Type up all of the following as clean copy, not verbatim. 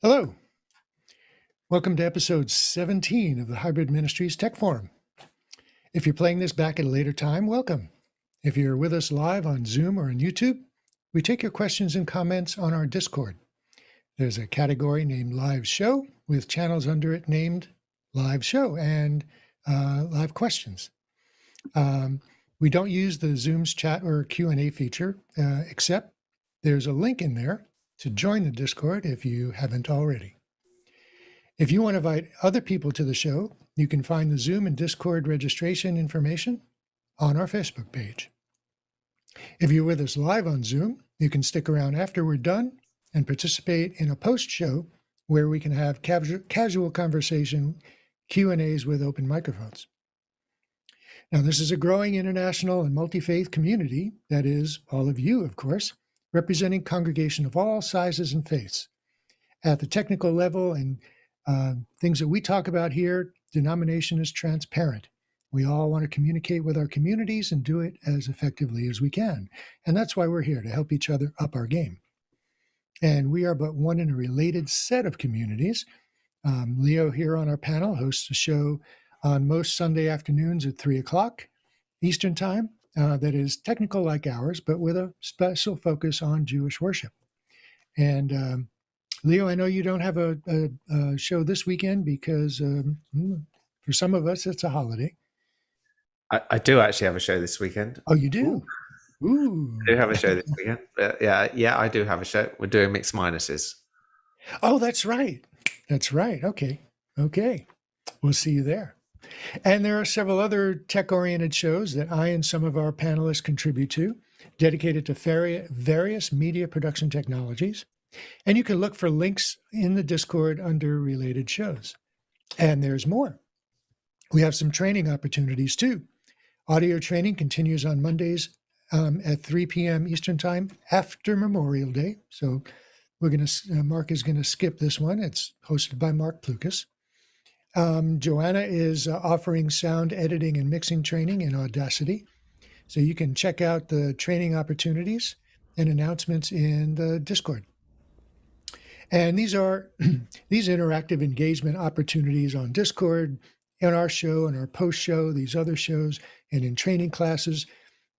Hello. Welcome to episode 17 of the Hybrid Ministries Tech Forum. If you're playing this back at a later time, welcome. If you're with us live on Zoom or on YouTube, we take your questions and comments on our Discord. There's a category named Live Show with channels under it named Live Show and Live Questions. We don't use the Zoom's chat or Q&A feature, except there's a link in there to join the Discord if you haven't already. If you want to invite other people to the show, you can find the Zoom and Discord registration information on our Facebook page. If you're with us live on Zoom, you can stick around after we're done and participate in a post-show where we can have casual conversation, Q&As with open microphones. Now, this is a growing international and multi-faith community, that is, all of you, of course, representing congregation of all sizes and faiths. At the technical level and things that we talk about here, denomination is transparent. We all want to communicate with our communities and do it as effectively as we can. And that's why we're here, to help each other up our game. And we are but one in a related set of communities. Leo here on our panel hosts a show on most Sunday afternoons at 3 o'clock Eastern Time that is technical like ours, but with a special focus on Jewish worship. And Leo, I know you don't have a show this weekend because for some of us, it's a holiday. I do actually have a show this weekend. Oh, you do? Ooh. I do have a show this weekend. Yeah, I do have a show. We're doing Mixed Minuses. Oh, that's right. That's right. Okay. We'll see you there. And there are several other tech-oriented shows that I and some of our panelists contribute to, dedicated to various media production technologies. And you can look for links in the Discord under related shows. And there's more. We have some training opportunities too. Audio training continues on Mondays at 3 p.m. Eastern Time after Memorial Day. So Mark is going to skip this one. It's hosted by Mark Plukas. Joanna is offering sound editing and mixing training in Audacity. So you can check out the training opportunities and announcements in the Discord. And these are these interactive engagement opportunities on Discord, in our show and our post-show, these other shows, and in training classes.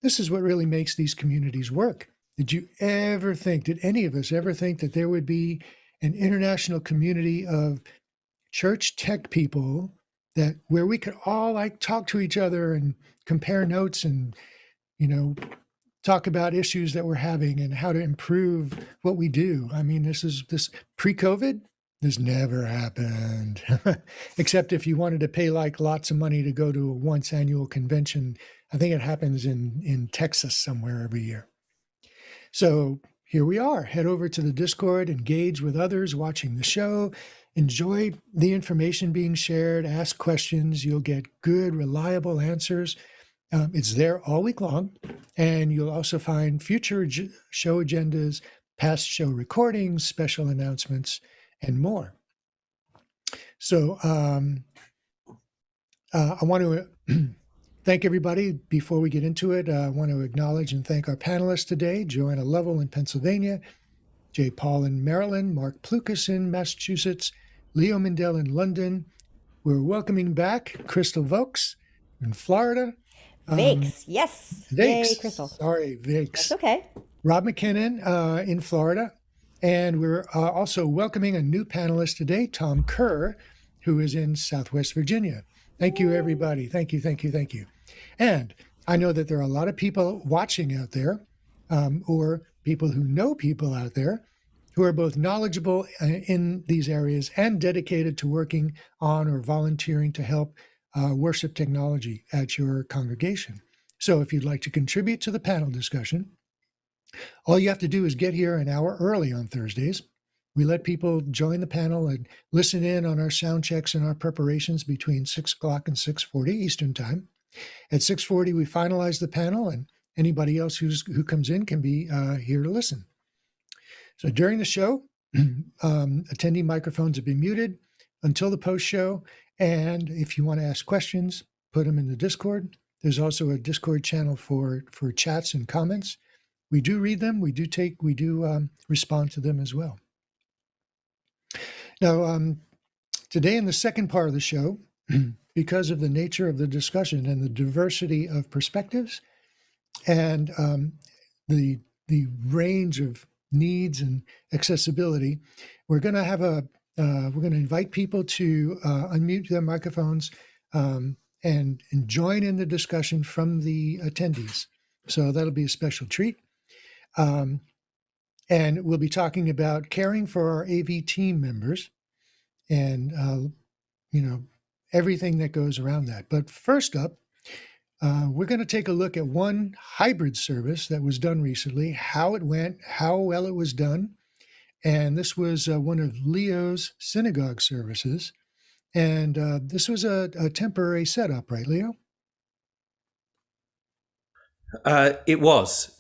This is what really makes these communities work. Did any of us ever think that there would be an international community of church tech people where we could all talk to each other and compare notes and, talk about issues that we're having and how to improve what we do? I mean, this pre-COVID, this never happened, except if you wanted to pay lots of money to go to a once annual convention. I think it happens in Texas somewhere every year. So here we are. Head over to the Discord, engage with others watching the show, enjoy the information being shared, ask questions. You'll get good, reliable answers. It's there all week long, and you'll also find future show agendas, past show recordings, special announcements, and more. So I want to thank everybody. Before we get into it, I want to acknowledge and thank our panelists today: Joanna Lovell in Pennsylvania, Jay Paul in Maryland, Mark Plukas in Massachusetts, Leo Mindell in London. We're welcoming back Crystal Vokes in Florida. Vakes, yes. Vakes. Yay, Crystal. Sorry, Vakes. That's okay. Rob McKinnon in Florida. And we're also welcoming a new panelist today, Tom Kerr, who is in Southwest Virginia. Thank you, everybody. Thank you. And I know that there are a lot of people watching out there, or people who know people out there, who are both knowledgeable in these areas and dedicated to working on or volunteering to help worship technology at your congregation. So if you'd like to contribute to the panel discussion, all you have to do is get here an hour early on Thursdays. We let people join the panel and listen in on our sound checks and our preparations between 6 o'clock and 6:40 Eastern Time. At 6:40, we finalize the panel, and anybody else who comes in can be here to listen. So during the show, attendee microphones have been muted until the post-show. And if you want to ask questions, put them in the Discord. There's also a Discord channel for chats and comments. We do read them. We do respond to them as well. Now, today in the second part of the show, because of the nature of the discussion and the diversity of perspectives and the range of needs and accessibility, we're going to have we're going to invite people to unmute their microphones and join in the discussion from the attendees. So that'll be a special treat. And we'll be talking about caring for our AV team members and, everything that goes around that. But first up, we're going to take a look at one hybrid service that was done recently, how it went, how well it was done. And this was one of Leo's synagogue services. And this was a temporary setup, right, Leo? It was.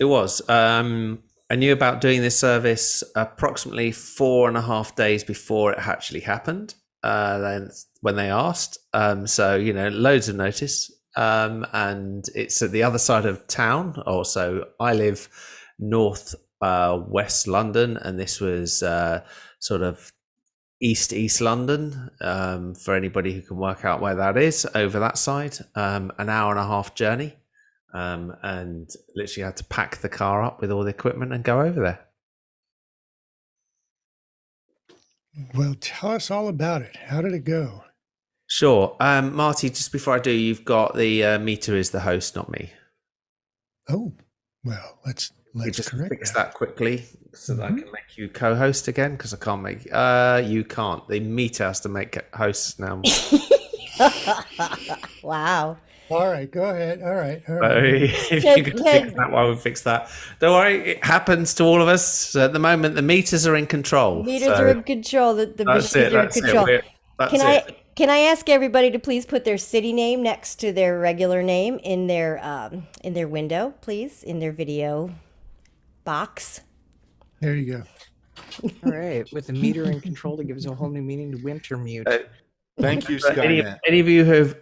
I knew about doing this service approximately 4.5 days before it actually happened. Then when they asked, so loads of notice. And it's at the other side of town. Also, I live north west London, and this was sort of east London. For anybody who can work out where that is, over that side, an hour and a half journey. And literally had to pack the car up with all the equipment and go over there. Well, tell us all about it. How did it go? Sure. Marty, just before I do, you've got the meter is the host, not me. Oh, well, let's just correct fix that quickly so that I can make you co-host again, because I can't make you can't. The meter has to make hosts now. Wow. All right, go ahead. All right. So if you can fix that while we fix that. Don't worry, it happens to all of us. So at the moment, the meters are in control. Meters are in control. The machines are in control. Can I ask everybody to please put their city name next to their regular name in their window, please, in their video box? There you go. All right, with the meter in control, it gives a whole new meaning to Wintermute. Thank you, Skynet. Any of you who have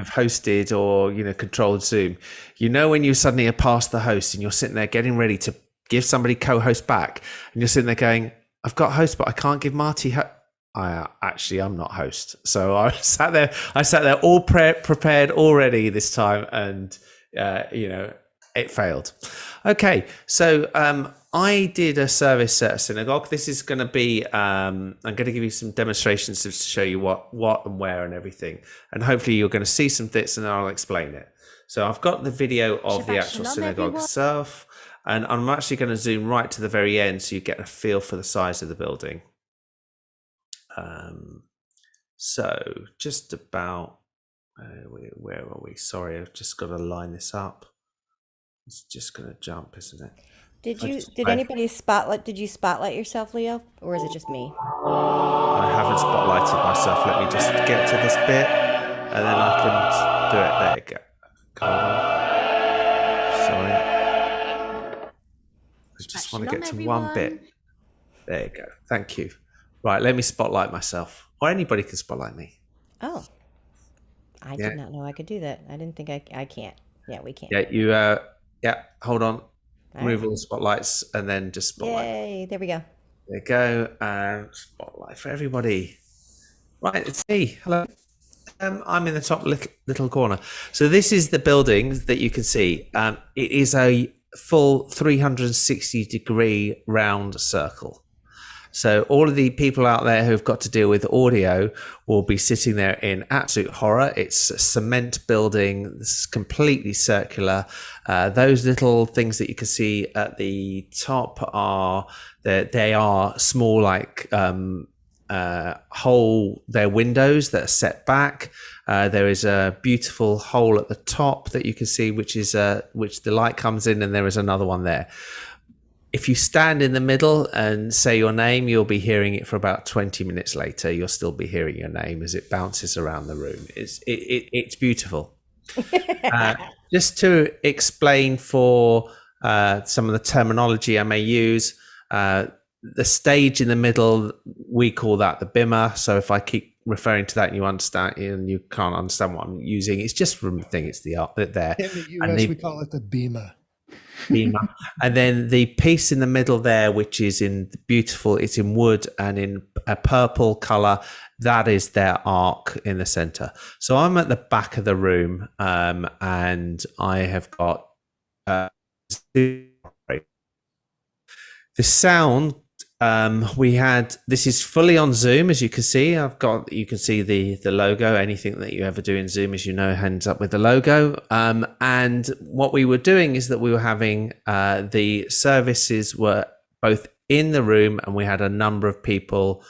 hosted or controlled Zoom, when you suddenly are past the host and you're sitting there getting ready to give somebody co-host back, and you're sitting there going, "I've got host, but I can't give Marty." I'm not host, so I sat there all prepared already this time, and it failed. Okay, so I did a service at a synagogue. This is going to be, I'm going to give you some demonstrations to show you what and where and everything. And hopefully you're going to see some bits and I'll explain it. So I've got the video of the actual synagogue itself, and I'm actually going to zoom right to the very end so you get a feel for the size of the building. So just about, where are we? Sorry, I've just got to line this up. It's just going to jump, isn't it? Did anybody spotlight? Did you spotlight yourself, Leo, or is it just me? I haven't spotlighted myself. Let me just get to this bit, and then I can do it. There you go. Hold on. Sorry. I just want to get to one bit. There you go. Thank you. Right, let me spotlight myself, or anybody can spotlight me. Oh, I did not know I could do that. I didn't think I can't. Yeah, we can. Yeah, you. Yeah, hold on. Remove all the spotlights and then just spotlight. Yay, there we go. There you go. Spotlight for everybody. Right, let's see. Hello. I'm in the top little corner. So this is the building that you can see. It is a full 360-degree round circle. So all of the people out there who've got to deal with audio will be sitting there in absolute horror. It's a cement building. It's completely circular. Those little things that you can see at the top they are small, like they're windows that are set back. There is a beautiful hole at the top that you can see, which the light comes in, and there is another one there. If you stand in the middle and say your name, you'll be hearing it for about 20 minutes later. You'll still be hearing your name as it bounces around the room. It's beautiful. Just to explain for some of the terminology I may use, the stage in the middle, we call that the bimmer. So if I keep referring to that and you can't understand what I'm using, it's just from the thing. It's the art there. In the US, we call it the beamer. Beamer. And then the piece in the middle there, which is it's in wood and in a purple color, that is their arc in the center. So I'm at the back of the room, and I have got the sound. This is fully on Zoom, as you can see. You can see the logo. Anything that you ever do in Zoom, as you know, ends up with the logo. And what we were doing is that we were having the services were both in the room, and we had a number of people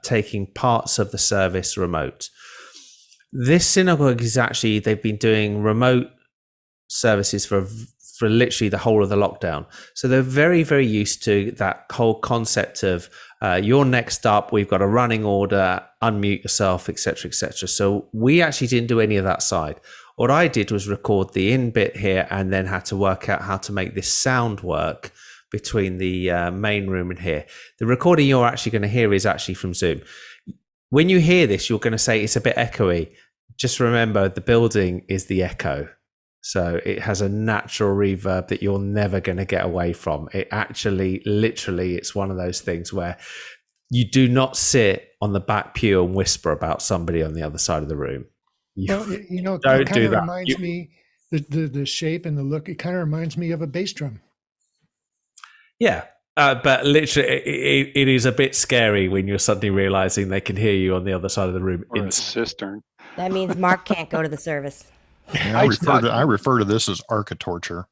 taking parts of the service remote. This synagogue is actually, they've been doing remote services for literally the whole of the lockdown. So they're very, very used to that whole concept of you're next up, we've got a running order, unmute yourself, etc., etc. So we actually didn't do any of that side. What I did was record the in bit here and then had to work out how to make this sound work between the main room and here. The recording you're actually going to hear is actually from Zoom. When you hear this, you're going to say it's a bit echoey. Just remember, the building is the echo. So it has a natural reverb that you're never going to get away from. It actually, literally, it's one of those things where you do not sit on the back pew and whisper about somebody on the other side of the room. Well, Don't it kind do of that. reminds me, the shape and the look, it kind of reminds me of a bass drum. Yeah. But literally, it is a bit scary when you're suddenly realizing they can hear you on the other side of the room. Or a cistern. That means Mark can't go to the service. Yeah, I refer to this as architorture.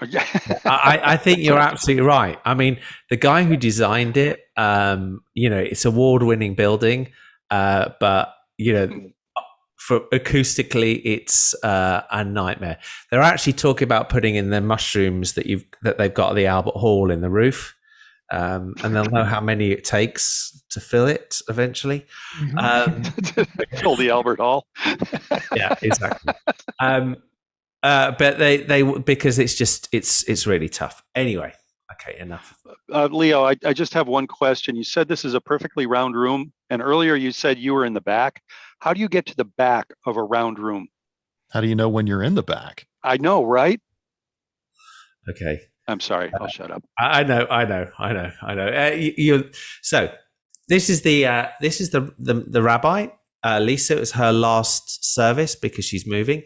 I think you're absolutely right. I mean, the guy who designed it, it's award-winning building, but for acoustically, it's a nightmare. They're actually talking about putting in the mushrooms that they've got at the Albert Hall in the roof, and they'll know how many it takes to fill it eventually. Fill the Albert Hall. Yeah, exactly. But they because it's really tough. Anyway, okay, enough. Leo, I just have one question. You said this is a perfectly round room, and earlier you said you were in the back. How do you get to the back of a round room? How do you know when you're in the back? I know, right? Okay. I'm sorry. I'll shut up. I know. So this is the rabbi. Lisa, it was her last service because she's moving.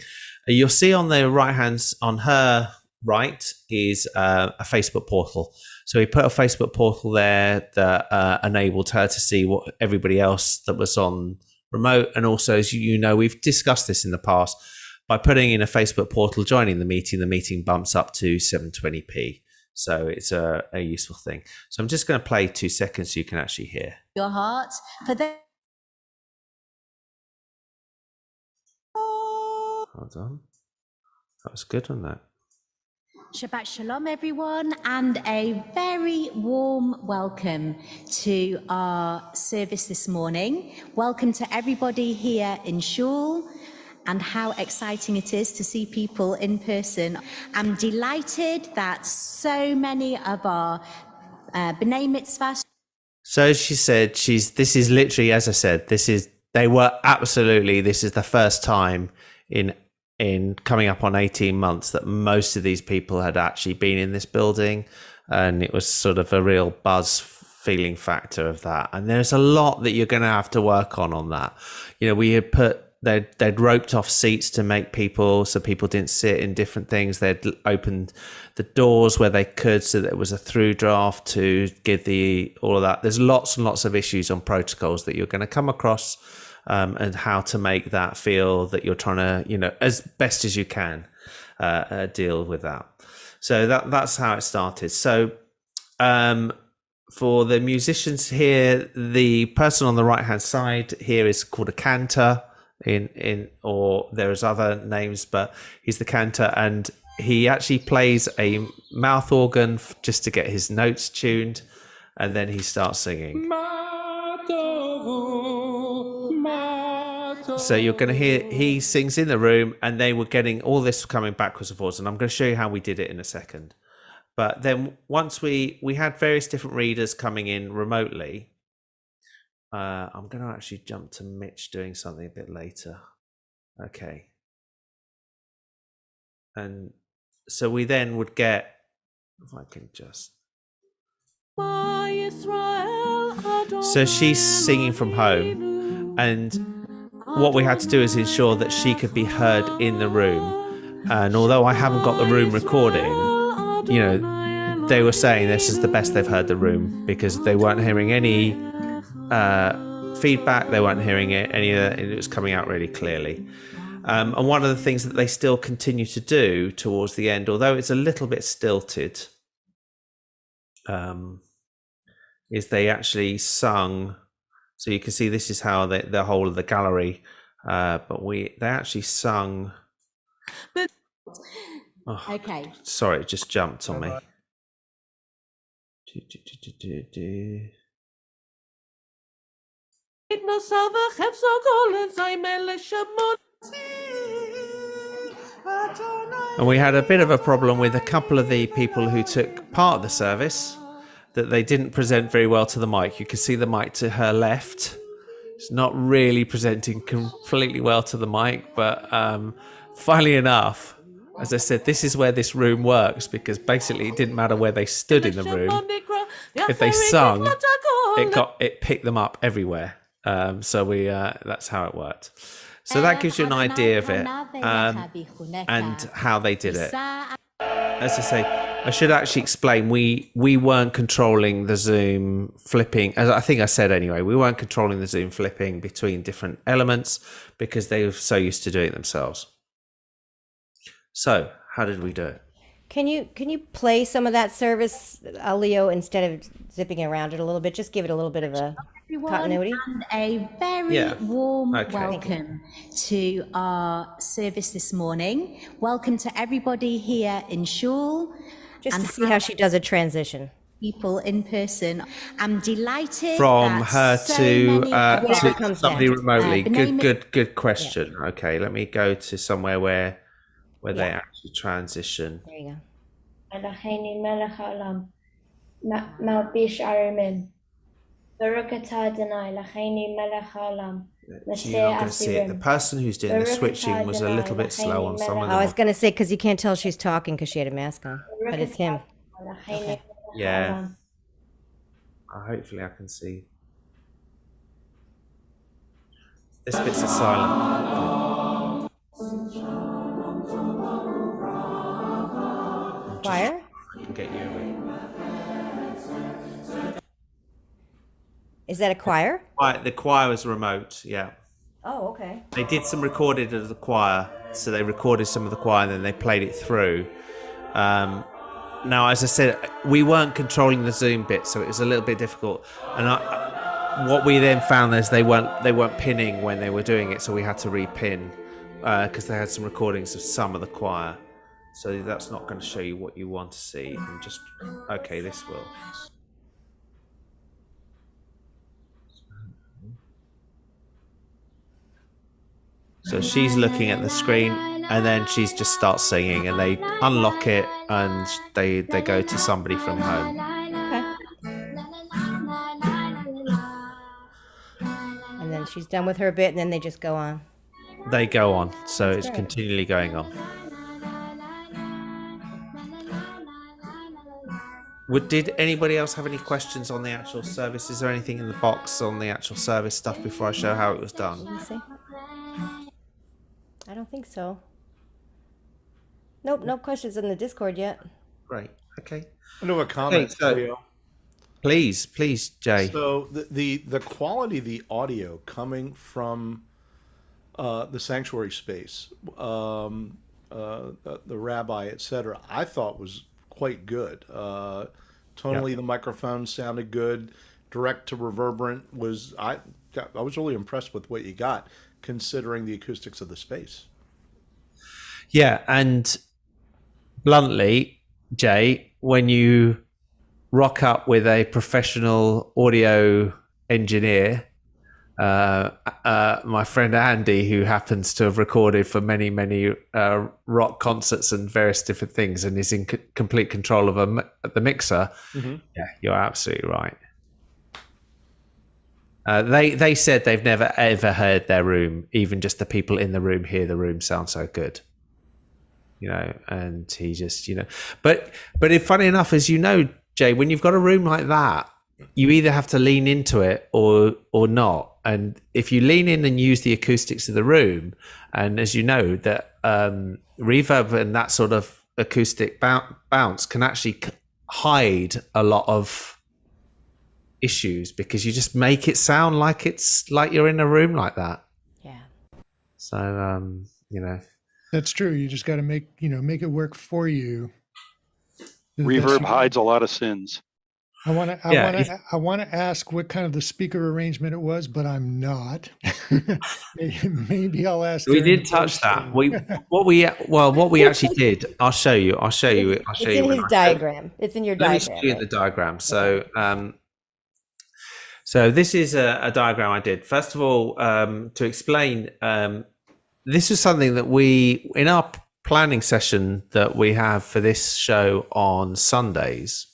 You'll see on the right hand, on her right, is a Facebook portal. So we put a Facebook portal there that enabled her to see what everybody else that was on remote. And also, as you know, we've discussed this in the past. By putting in a Facebook portal, joining the meeting bumps up to 720p. So it's a useful thing. So I'm just going to play 2 seconds so you can actually hear. Your heart for the. Hold on. That was good on that. Shabbat Shalom, everyone, and a very warm welcome to our service this morning. Welcome to everybody here in Shul, and how exciting it is to see people in person. I'm delighted that so many of our B'nai Mitzvah. So as she said, this is literally, as I said, this is the first time in coming up on 18 months that most of these people had actually been in this building, and it was sort of a real buzz feeling factor of that. And there's a lot that you're going to have to work on that. We had they'd roped off seats to make so people didn't sit in different things. They'd opened the doors where they could, so that it was a through draft to give all of that. There's lots and lots of issues on protocols that you're going to come across, and how to make that feel that you're trying to, as best as you can, deal with that. So that's how it started. So for the musicians here, the person on the right hand side here is called a cantor. Or there's other names, but he's the cantor, and he actually plays a mouth organ just to get his notes tuned, and then he starts singing. So you're going to hear he sings in the room, and they were getting all this coming backwards and forwards, and I'm going to show you how we did it in a second. But then once we had various different readers coming in remotely. I'm going to actually jump to Mitch doing something a bit later. Okay. And so we then would get, if I can just, so she's singing from home, and what we had to do is ensure that she could be heard in the room. And although I haven't got the room recording, you know, they were saying this is the best they've heard the room, because they weren't hearing any feedback, they weren't hearing any of it was coming out really clearly. And one of the things that they still continue to do towards the end, although it's a little bit stilted, is they actually sung. So you can see this is how the whole of the gallery, but they actually sung. Oh, Okay. Sorry, it just jumped on me. And we had a bit of a problem with a couple of the people who took part of the service, that they didn't present very well to the mic. You can see the mic to her left. It's not really presenting completely well to the mic, but funnily enough, as I said, this is where this room works, because basically it didn't matter where they stood in the room. If they sung, it picked them up everywhere. So that's how it worked. So that gives you an idea of it, and how they did it. As I say, I should actually explain, we weren't controlling the zoom flipping, as I think I said anyway, we weren't controlling the zoom flipping between different elements, because they were so used to doing it themselves. So how did we do it? Can you play some of that service, Leo, instead of zipping around it a little bit? Just give it a little bit of a continuity. And a very warm welcome to our service this morning. Welcome to everybody here in Shul. Just to see how she does a transition. People in person. I'm delighted from her to somebody down. remotely. Good question. Yeah. Okay, let me go to somewhere where they actually transition. There you go. You're not going to see it. The person who's doing the switching was a little bit slow on some of them. I was going to say, because you can't tell she's talking because she had a mask on, but it's him. Okay. Yeah. Hopefully I can see. This bit's silent. Choir? I can get you away. Is that a choir? The choir was remote, yeah. Oh, okay. They did some recording of the choir, so they recorded some of the choir and then they played it through. Now, as I said, we weren't controlling the Zoom bit, so it was a little bit difficult. And what we then found is they weren't pinning when they were doing it, so we had to repin because they had some recordings of some of the choir. So that's not going to show you what you want to see. And just okay, this will. So she's looking at the screen, and then she's just starts singing, and they unlock it, and they go to somebody from home. Okay. And then she's done with her bit, and then they just go on. They go on, so it's continually going on. Did anybody else have any questions on the actual service? Is there anything in the box on the actual service stuff before I show how it was done? Let me see. I don't think so. Nope, no questions in the Discord yet. Great. Okay. I do have a comment. Okay, please, Jay. So the quality of the audio coming from the sanctuary space, the rabbi, etc., I thought was quite good. Tonally, the microphone sounded good. Direct to reverberant was I was really impressed with what you got, considering the acoustics of the space. Yeah, and bluntly, Jay, when you rock up with a professional audio engineer, my friend Andy, who happens to have recorded for many rock concerts and various different things, and is in complete control of the mixer. Mm-hmm. Yeah, you're absolutely right. They said they've never ever heard their room, even just the people in the room hear the room sound so good. and he just, but if funny enough, as you know, Jay, when you've got a room like that, you either have to lean into it or not. And if you lean in and use the acoustics of the room, and as you know, that reverb and that sort of acoustic bounce can actually hide a lot of issues, because you just make it sound like it's like you're in a room like that. Yeah. So That's true. You just got to make it work for you. Reverb hides a lot of sins. I want to ask what kind of the speaker arrangement it was, but I'm not. Maybe I'll ask. We did touch that. What we actually did. I'll show you. It's in his diagram. It's in your diagram. Let me show you the diagram. So, so this is a diagram I did. First of all, to explain, this is something that we, in our planning session that we have for this show on Sundays,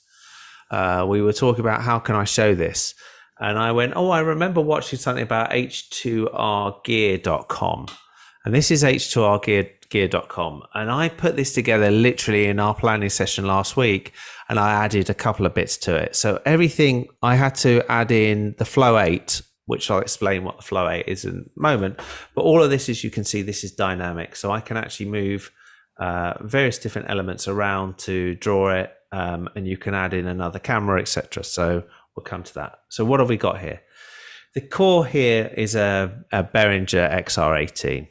we were talking about how can I show this, and I went, I remember watching something about h2rgear.com, and this is h2rgear.com, and I put this together literally in our planning session last week, and I added a couple of bits to it. So everything, I had to add in the Flow 8, which I'll explain what the Flow 8 is in a moment, but all of this, as you can see, this is dynamic, so I can actually move various different elements around to draw it, and you can add in another camera, etc. So we'll come to that. So what have we got here? The core here is a Behringer XR18.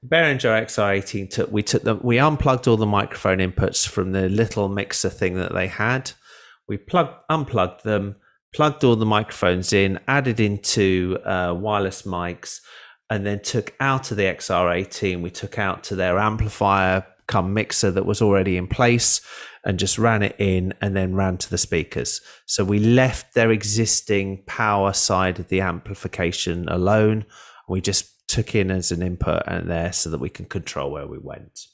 Behringer XR18 we unplugged all the microphone inputs from the little mixer thing that they had. We unplugged them, plugged all the microphones in, added into wireless mics, and then took out of the XR18. We took out to their amplifier come mixer that was already in place, and just ran it in and then ran to the speakers. So we left their existing power side of the amplification alone. We just took in as an input and there so that we can control where we went.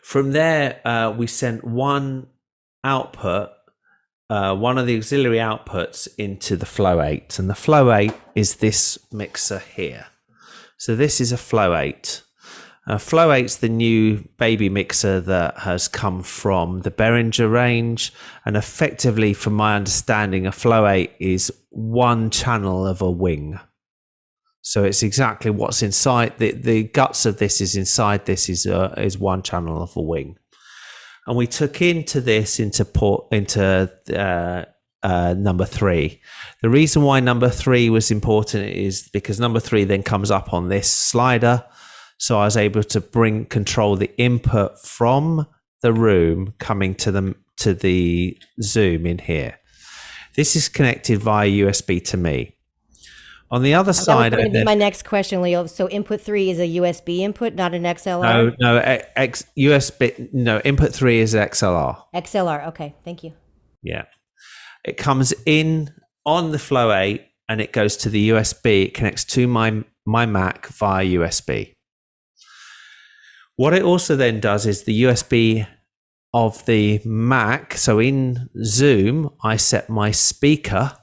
From there, we sent one output, one of the auxiliary outputs into the Flow 8. And the Flow 8 is this mixer here. So this is a Flow 8. Flow 8's the new baby mixer that has come from the Behringer range, and effectively, from my understanding, a Flow 8 is one channel of a wing. So it's exactly what's inside. The guts of this is inside. This is one channel of a wing, and we took into number 3. The reason why number 3 was important is because number 3 then comes up on this slider. So I was able to control the input from the room coming to the Zoom in here. This is connected via USB to me. On the other side, that was going to be my next question, Leo. So input 3 is a USB input, not an XLR? No, input 3 is XLR. XLR, okay, thank you. Yeah. It comes in on the Flow 8 and it goes to the USB. It connects to my Mac via USB. What it also then does is the USB of the Mac. So in Zoom, I set my speaker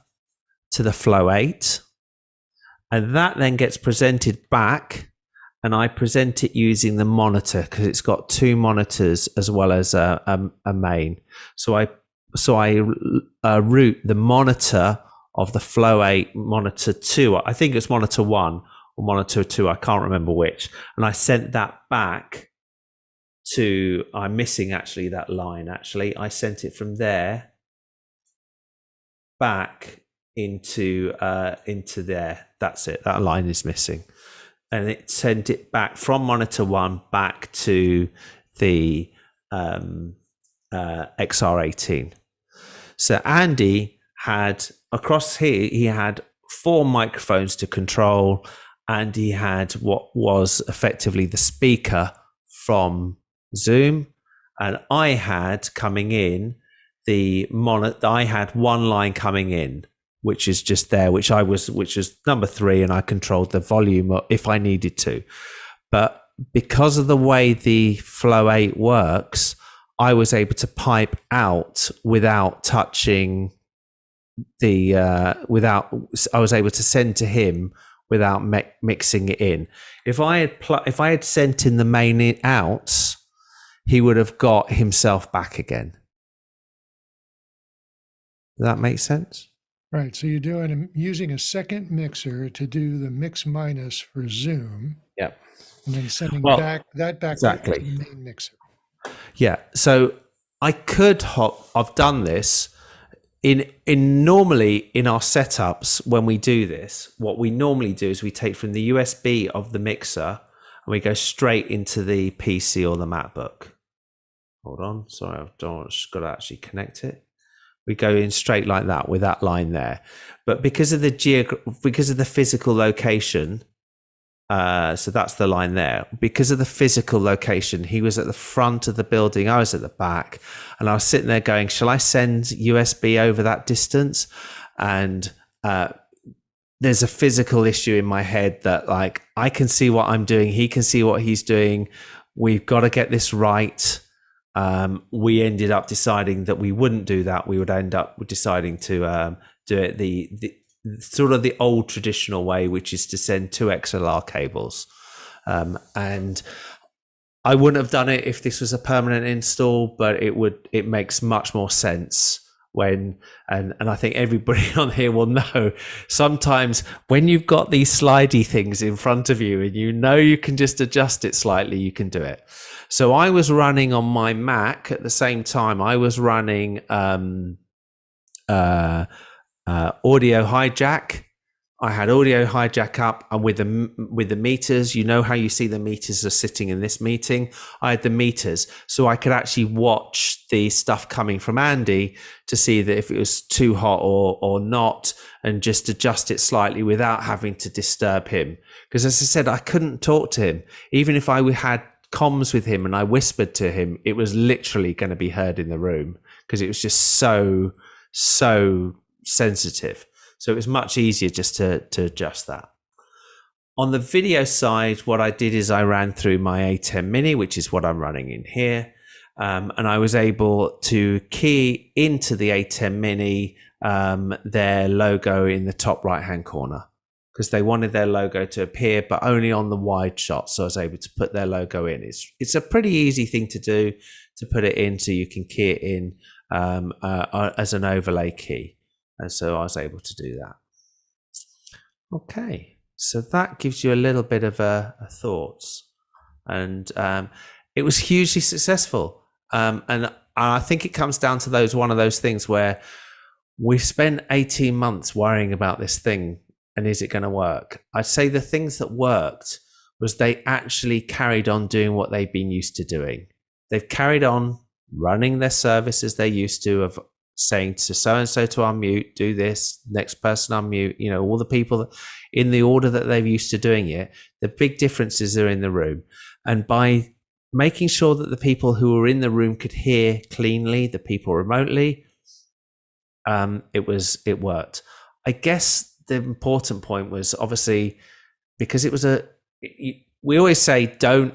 to the Flow 8, and that then gets presented back, and I present it using the monitor because it's got 2 monitors as well as a main. So I route the monitor of the Flow 8 monitor 2. I think it's monitor 1. Or monitor 2, I can't remember which, and I sent that back to, I'm missing actually that line, I sent it from there back into there. That's it, that line is missing, and it sent it back from monitor 1 back to the XR18. So Andy had across here, he had 4 microphones to control, and he had what was effectively the speaker from Zoom, and I had coming in the monitor. I had one line coming in, which is just there, which is number 3, and I controlled the volume if I needed to. But because of the way the Flow 8 works, I was able to pipe out without touching I was able to send to him without mixing it in. If I had sent in the main outs, he would have got himself back again. Does that make sense? Right. So you're using a second mixer to do the mix minus for Zoom. Yeah. And then sending back exactly to the main mixer. Yeah. So I could I've done this in normally in our setups. When we do this, what we normally do is we take from the USB of the mixer and we go straight into the PC or the MacBook. Hold on. Sorry, I've just got to actually connect it. We go in straight like that with that line there. But because of the physical location, so that's the line there. Because of the physical location, he was at the front of the building, I was at the back, and I was sitting there going, shall I send USB over that distance? And there's a physical issue in my head that, like, I can see what I'm doing, he can see what he's doing. We've got to get this right. We ended up deciding that we wouldn't do that. We would end up deciding to do it the sort of the old traditional way, which is to send 2 XLR cables. And I wouldn't have done it if this was a permanent install, but it makes much more sense when, and I think everybody on here will know, sometimes when you've got these slidey things in front of you and you can just adjust it slightly, you can do it. So I was running on my Mac at the same time. I was running Audio Hijack. I had Audio Hijack up, and with the meters, you know how you see the meters are sitting in this meeting. I had the meters, so I could actually watch the stuff coming from Andy to see that if it was too hot or not, and just adjust it slightly without having to disturb him. Because as I said, I couldn't talk to him, even if I had comms with him and I whispered to him, it was literally going to be heard in the room because it was just so sensitive. So it was much easier just to adjust that. On the video side, what I did is I ran through my A10 Mini, which is what I'm running in here. And I was able to key into the A10 Mini their logo in the top right-hand corner, because they wanted their logo to appear, but only on the wide shot. So I was able to put their logo in. It's a pretty easy thing to do, to put it in so you can key it in as an overlay key. And so I was able to do that. Okay, so that gives you a little bit of a thoughts. And it was hugely successful. And I think it comes down to one of those things where we spent 18 months worrying about this thing. And is it going to work? I'd say the things that worked was they actually carried on doing what they've been used to doing. They've carried on running their service as they're used to, of saying to so-and-so to unmute, do this, next person unmute, all the people in the order that they're used to doing it. The big differences are in the room. And by making sure that the people who were in the room could hear cleanly, the people remotely, it worked. I guess the important point was, obviously, because it was we always say don't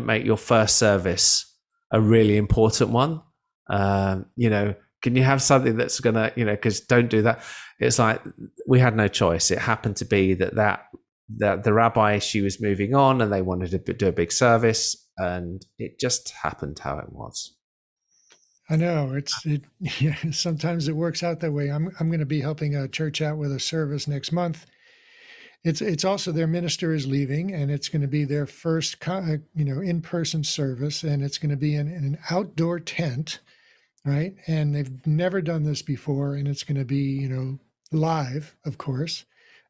make your first service a really important one. Can you have something that's gonna, because don't do that. It's like we had no choice. It happened to be that the rabbi issue was moving on, and they wanted to do a big service, and it just happened how it was. I know sometimes it works out that way. I'm going to be helping a church out with a service next month. It's also their minister is leaving, and it's going to be their first in-person service, and it's going to be in an outdoor tent, right? And they've never done this before, and it's going to be live, of course.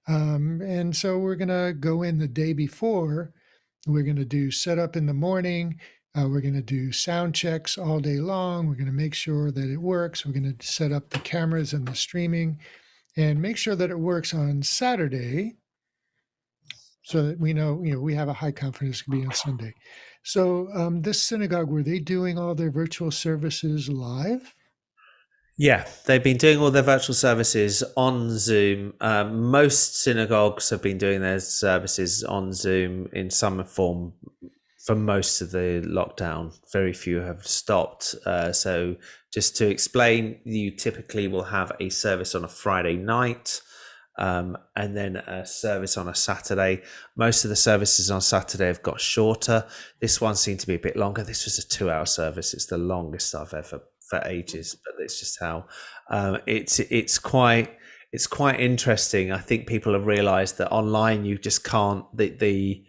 And so we're going to go in the day before. We're going to do setup in the morning. We're going to do sound checks all day long. We're going to make sure that it works. We're going to set up the cameras and the streaming and make sure that it works on Saturday, so that we know, we have a high confidence to be on Sunday. So this synagogue, were they doing all their virtual services live? Yeah, they've been doing all their virtual services on Zoom. Most synagogues have been doing their services on Zoom in some form for most of the lockdown. Very few have stopped. So just to explain, you typically will have a service on a Friday night. and then a service on a Saturday. Most of the services on Saturday have got shorter. This one seemed to be a bit longer. This was a 2-hour service. It's the longest I've ever for ages, but it's just how it's quite interesting. I think people have realized that online you just can't, the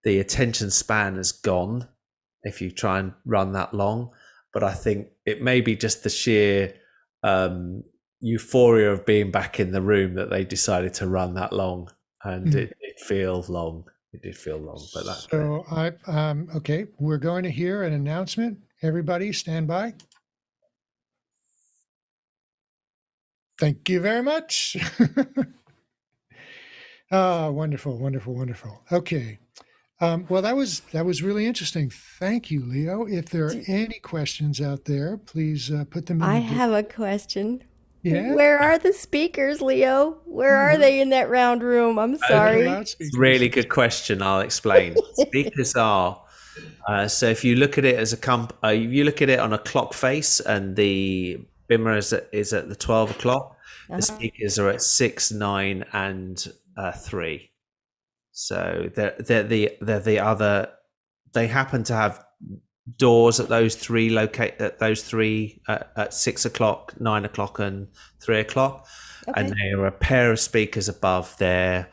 attention span has gone if you try and run that long. But I think it may be just the sheer euphoria of being back in the room that they decided to run that long, and it did feel long. It did feel long, but that's so okay. We're going to hear an announcement. Everybody, stand by. Thank you very much. Wonderful, wonderful, wonderful. Okay. Well, that was really interesting. Thank you, Leo. If there are any questions out there, please put them in. I have a question. Yeah. Where are the speakers, Leo? Where are they in that round room? I'm sorry. Really good question. I'll explain. Speakers are. So if you look at it as you look at it on a clock face, and the bimmer is at the 12 o'clock. The speakers are at 6, 9, and 3. So they're the other. They happen to have doors at those three at 6 o'clock, 9 o'clock, and 3 o'clock, and they are a pair of speakers above their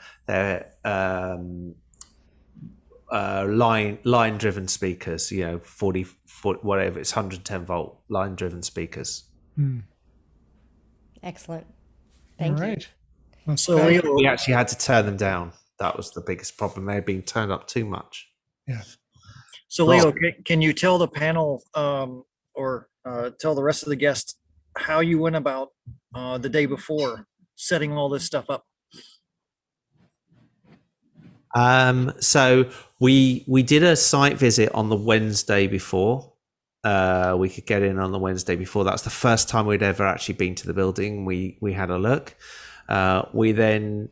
line driven speakers. 40 whatever, it's 110 volt line driven speakers. Excellent. Thank you. Well, so Leo, we actually had to turn them down. That was the biggest problem. They'd been turned up too much. Yeah. So Leo, can you tell the panel or tell the rest of the guests how you went about the day before setting all this stuff up? So we did a site visit on the Wednesday before. We could get in on the Wednesday before. That's the first time we'd ever actually been to the building. We had a look. We then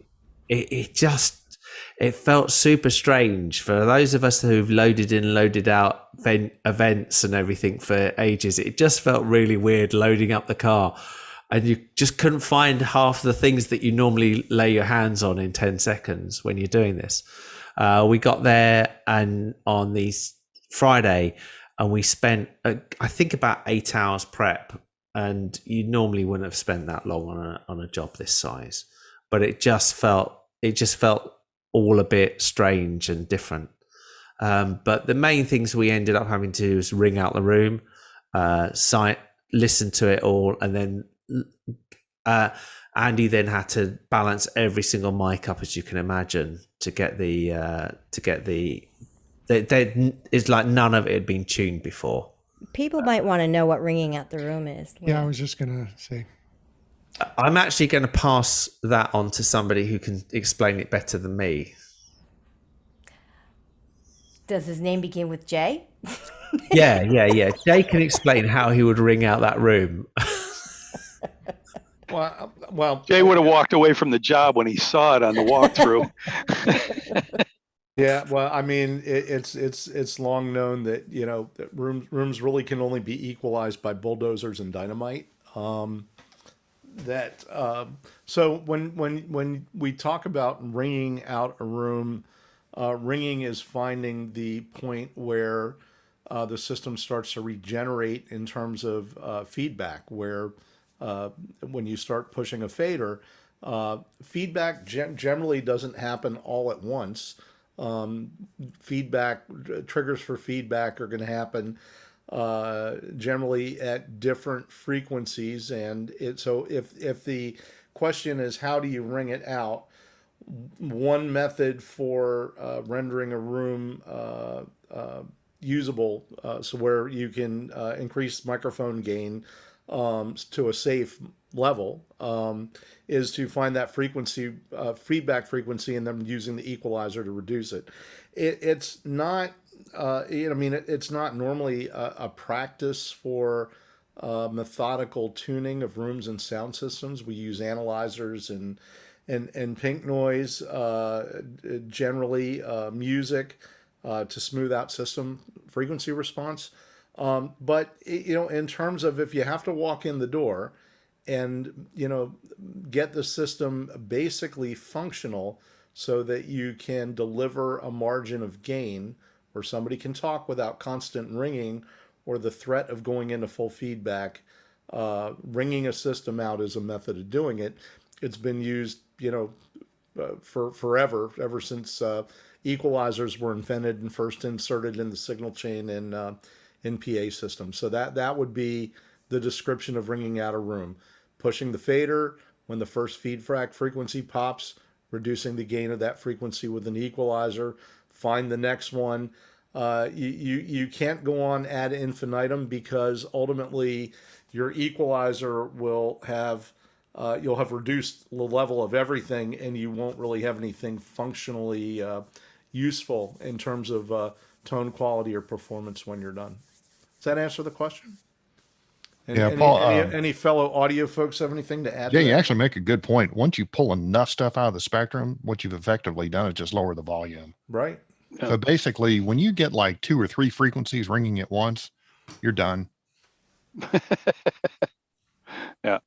it felt super strange for those of us who've loaded in, loaded out events and everything for ages. It just felt really weird loading up the car, and you just couldn't find half the things that you normally lay your hands on in 10 seconds when you're doing this. We got there and on the Friday, and we spent I think about 8 hours prep, and you normally wouldn't have spent that long on a job this size, but it just felt all a bit strange and different. But the main things we ended up having to do was ring out the room, listen to it all, and then Andy then had to balance every single mic up, as you can imagine, to get it's like none of it had been tuned before. People might want to know what ringing out the room is. Yeah, I was just going to say. I'm actually going to pass that on to somebody who can explain it better than me. Does his name begin with J? Yeah. Jay can explain how he would ring out that room. Well, Jay would have walked away from the job when he saw it on the walkthrough. Yeah, well, I mean, it's long known that that rooms really can only be equalized by bulldozers and dynamite. So when we talk about ringing out a room, ringing is finding the point where the system starts to regenerate in terms of feedback, where when you start pushing a fader, feedback generally doesn't happen all at once. Triggers for feedback are going to happen generally at different frequencies, and so if the question is how do you ring it out, one method for rendering a room usable, so where you can increase microphone gain to a safe level, is to find that frequency, feedback frequency, and then using the equalizer to reduce it. It's not, it's not normally a practice for methodical tuning of rooms and sound systems. We use analyzers and pink noise, generally music, to smooth out system frequency response. But in terms of if you have to walk in the door get the system basically functional so that you can deliver a margin of gain where somebody can talk without constant ringing or the threat of going into full feedback. Ringing a system out is a method of doing it. It's been used, for forever, ever since equalizers were invented and first inserted in the signal chain in PA systems. So that would be the description of ringing out a room. Pushing the fader when the first feedback frequency pops, reducing the gain of that frequency with an equalizer, find the next one. You can't go on ad infinitum because ultimately your equalizer will have you'll have reduced the level of everything, and you won't really have anything functionally useful in terms of tone quality or performance when you're done. Does that answer the question? Paul, any fellow audio folks have anything to add? Yeah, to you that? actually make a good point. Once you pull enough stuff out of the spectrum, what you've effectively done is just lower the volume. Right. So basically, when you get like 2 or 3 frequencies ringing at once, you're done. Yeah.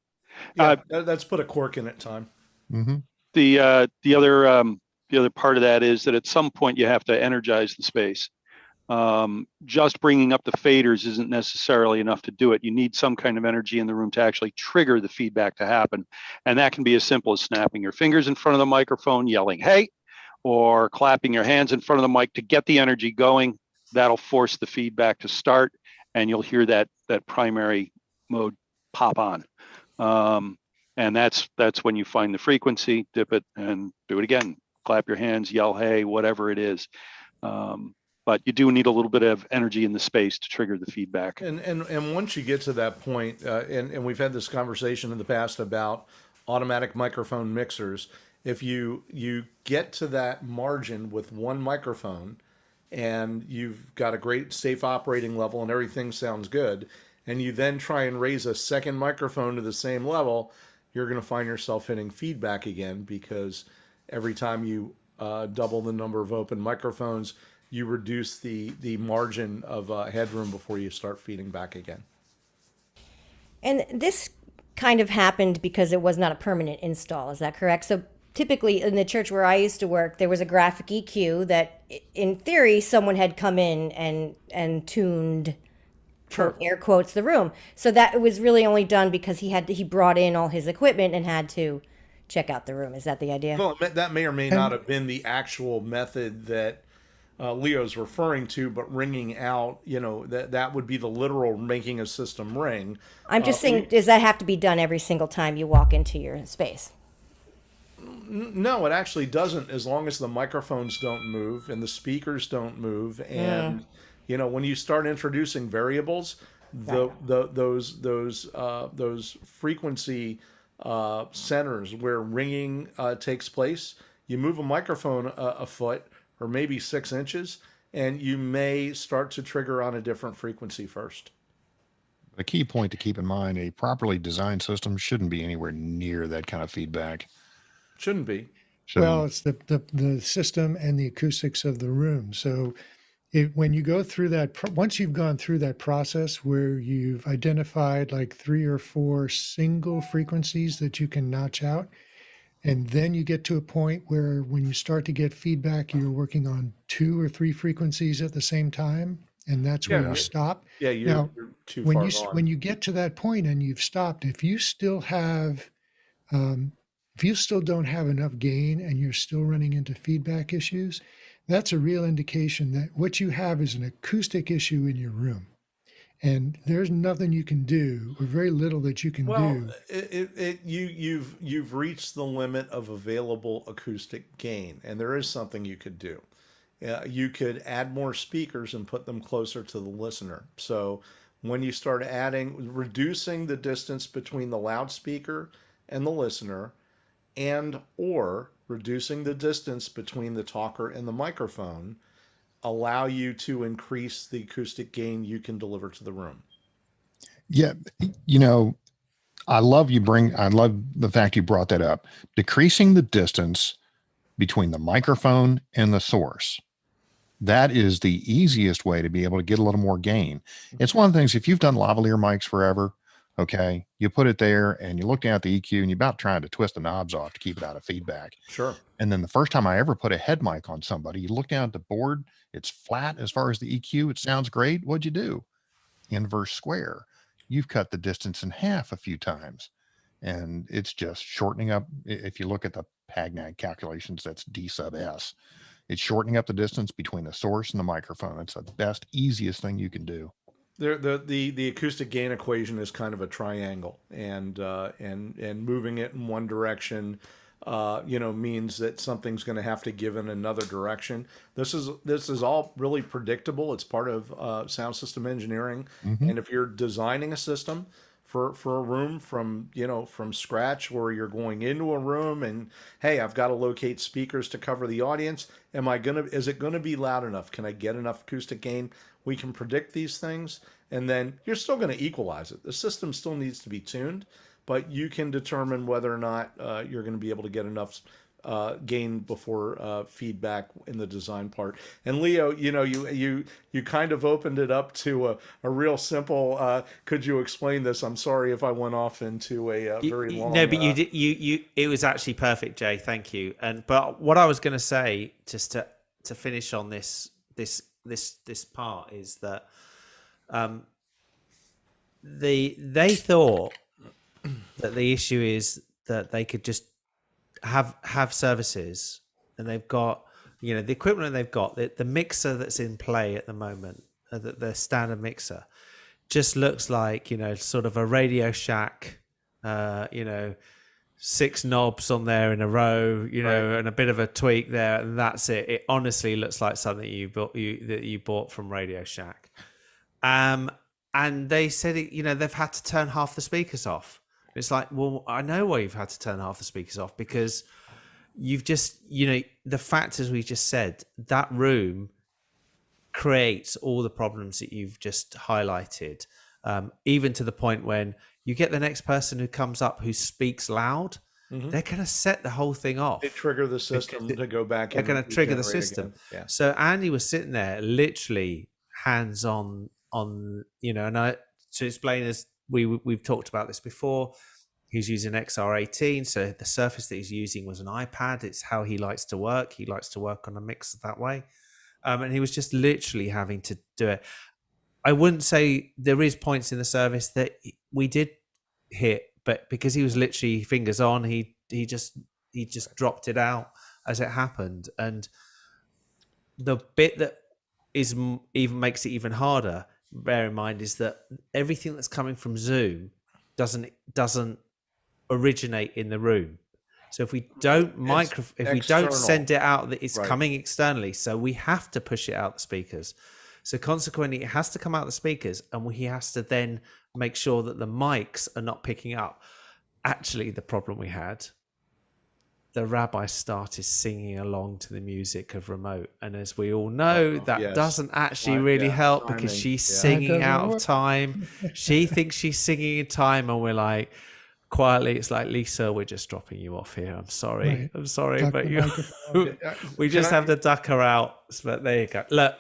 Let's put a cork in it, time. Mm-hmm. The other part of that is that at some point you have to energize the space. Just bringing up the faders isn't necessarily enough to do it. You need some kind of energy in the room to actually trigger the feedback to happen. And that can be as simple as snapping your fingers in front of the microphone, yelling, "Hey," or clapping your hands in front of the mic to get the energy going. That'll force the feedback to start, and you'll hear that primary mode pop on. And that's when you find the frequency, dip it, and do it again. Clap your hands, yell, "Hey," whatever it is. But you do need a little bit of energy in the space to trigger the feedback. And once you get to that point, and we've had this conversation in the past about automatic microphone mixers, if you get to that margin with one microphone and you've got a great safe operating level and everything sounds good, and you then try and raise a second microphone to the same level, you're going to find yourself hitting feedback again, because every time you double the number of open microphones, you reduce the margin of headroom before you start feeding back again. And this kind of happened because it was not a permanent install. Is that correct? So typically in the church where I used to work, there was a graphic EQ that in theory someone had come in and tuned, Sure. air quotes, the room. So that was really only done because he brought in all his equipment and had to check out the room. Is that the idea? Well, that may or may not have been the actual method that Leo's referring to, but ringing out, that would be the literal making a system ring. I'm just saying, does that have to be done every single time you walk into your space? No, it actually doesn't, as long as the microphones don't move and the speakers don't move. And, when you start introducing variables, those frequency centers where ringing takes place, you move a microphone a foot or maybe 6 inches, and you may start to trigger on a different frequency first. A key point to keep in mind, a properly designed system shouldn't be anywhere near that kind of feedback. Shouldn't be. Well, it's the system and the acoustics of the room. So when you go through that, once you've gone through that process where you've identified like 3 or 4 single frequencies that you can notch out, and then you get to a point where when you start to get feedback, you're working on 2 or 3 frequencies at the same time, and that's where you stop. Yeah, you're too far gone. When you get to that point and you've stopped, if you still have, if you still don't have enough gain and you're still running into feedback issues, that's a real indication that what you have is an acoustic issue in your room. And there's nothing you can do, or very little that you can do. You've reached the limit of available acoustic gain, and there is something you could do. You could add more speakers and put them closer to the listener. So when you start reducing the distance between the loudspeaker and the listener, and or reducing the distance between the talker and the microphone, allow you to increase the acoustic gain you can deliver to the room. Yeah. I love the fact you brought that up. Decreasing the distance between the microphone and the source. That is the easiest way to be able to get a little more gain. It's one of the things, if you've done lavalier mics forever, Okay. You put it there and you're looking at the EQ and you're about trying to twist the knobs off to keep it out of feedback. Sure. And then the first time I ever put a head mic on somebody, you look down at the board, it's flat as far as the EQ. It sounds great. What'd you do? Inverse square. You've cut the distance in half a few times. And it's just shortening up. If you look at the PAGNAG calculations, that's D sub S. It's shortening up the distance between the source and the microphone. It's the best, easiest thing you can do. The acoustic gain equation is kind of a triangle, and moving it in one direction, means that something's going to have to give in another direction. This is all really predictable. It's part of sound system engineering, and if you're designing a system for a room from scratch, or you're going into a room and, hey, I've got to locate speakers to cover the audience. Is it gonna be loud enough? Can I get enough acoustic gain? We can predict these things, and then you're still going to equalize it. The system still needs to be tuned, but you can determine whether or not you're going to be able to get enough gain before feedback in the design part. And Leo, you kind of opened it up to a real simple. Could you explain this? I'm sorry if I went off into a very long. No, but you did. It was actually perfect, Jay. Thank you. But what I was going to say, just to finish on this part, is that they thought that the issue is that they could just have services, and they've got the equipment they've got, the mixer that's in play at the moment, the standard mixer, just looks like sort of a Radio Shack, 6 knobs on there in a row, Right. and a bit of a tweak there, and that's it. It honestly looks like something you bought from Radio Shack. And they said they've had to turn half the speakers off. It's like, well, I know why you've had to turn half the speakers off, because you've just, the factors we just said, that room creates all the problems that you've just highlighted, even to the point when you get the next person who comes up who speaks loud, they're going to set the whole thing off. They trigger the system to go back. They're going to trigger the system. Again. Yeah. So Andy was sitting there literally hands on, and to explain, as we've talked about this before, he's using XR18. So the surface that he's using was an iPad. It's how he likes to work. He likes to work on a mixer that way. And he was just literally having to do it. I wouldn't say there is points in the service that we did hit, but because he was literally fingers on, he just dropped it out as it happened. And the bit that even makes it even harder, bear in mind, is that everything that's coming from Zoom doesn't originate in the room. So if we don't we don't send it out, that it's coming externally. So we have to push it out the speakers. So consequently, it has to come out the speakers, and he has to then make sure that the mics are not picking up. Actually, the problem we had, the rabbi started singing along to the music of Remote. And as we all know, that doesn't actually really help, because she's singing out of time. She thinks she's singing in time, and we're like, quietly, it's like, Lisa, we're just dropping you off here. I'm sorry. Right. I'm sorry, Duck but the we just have to duck her out. But there you go. Look,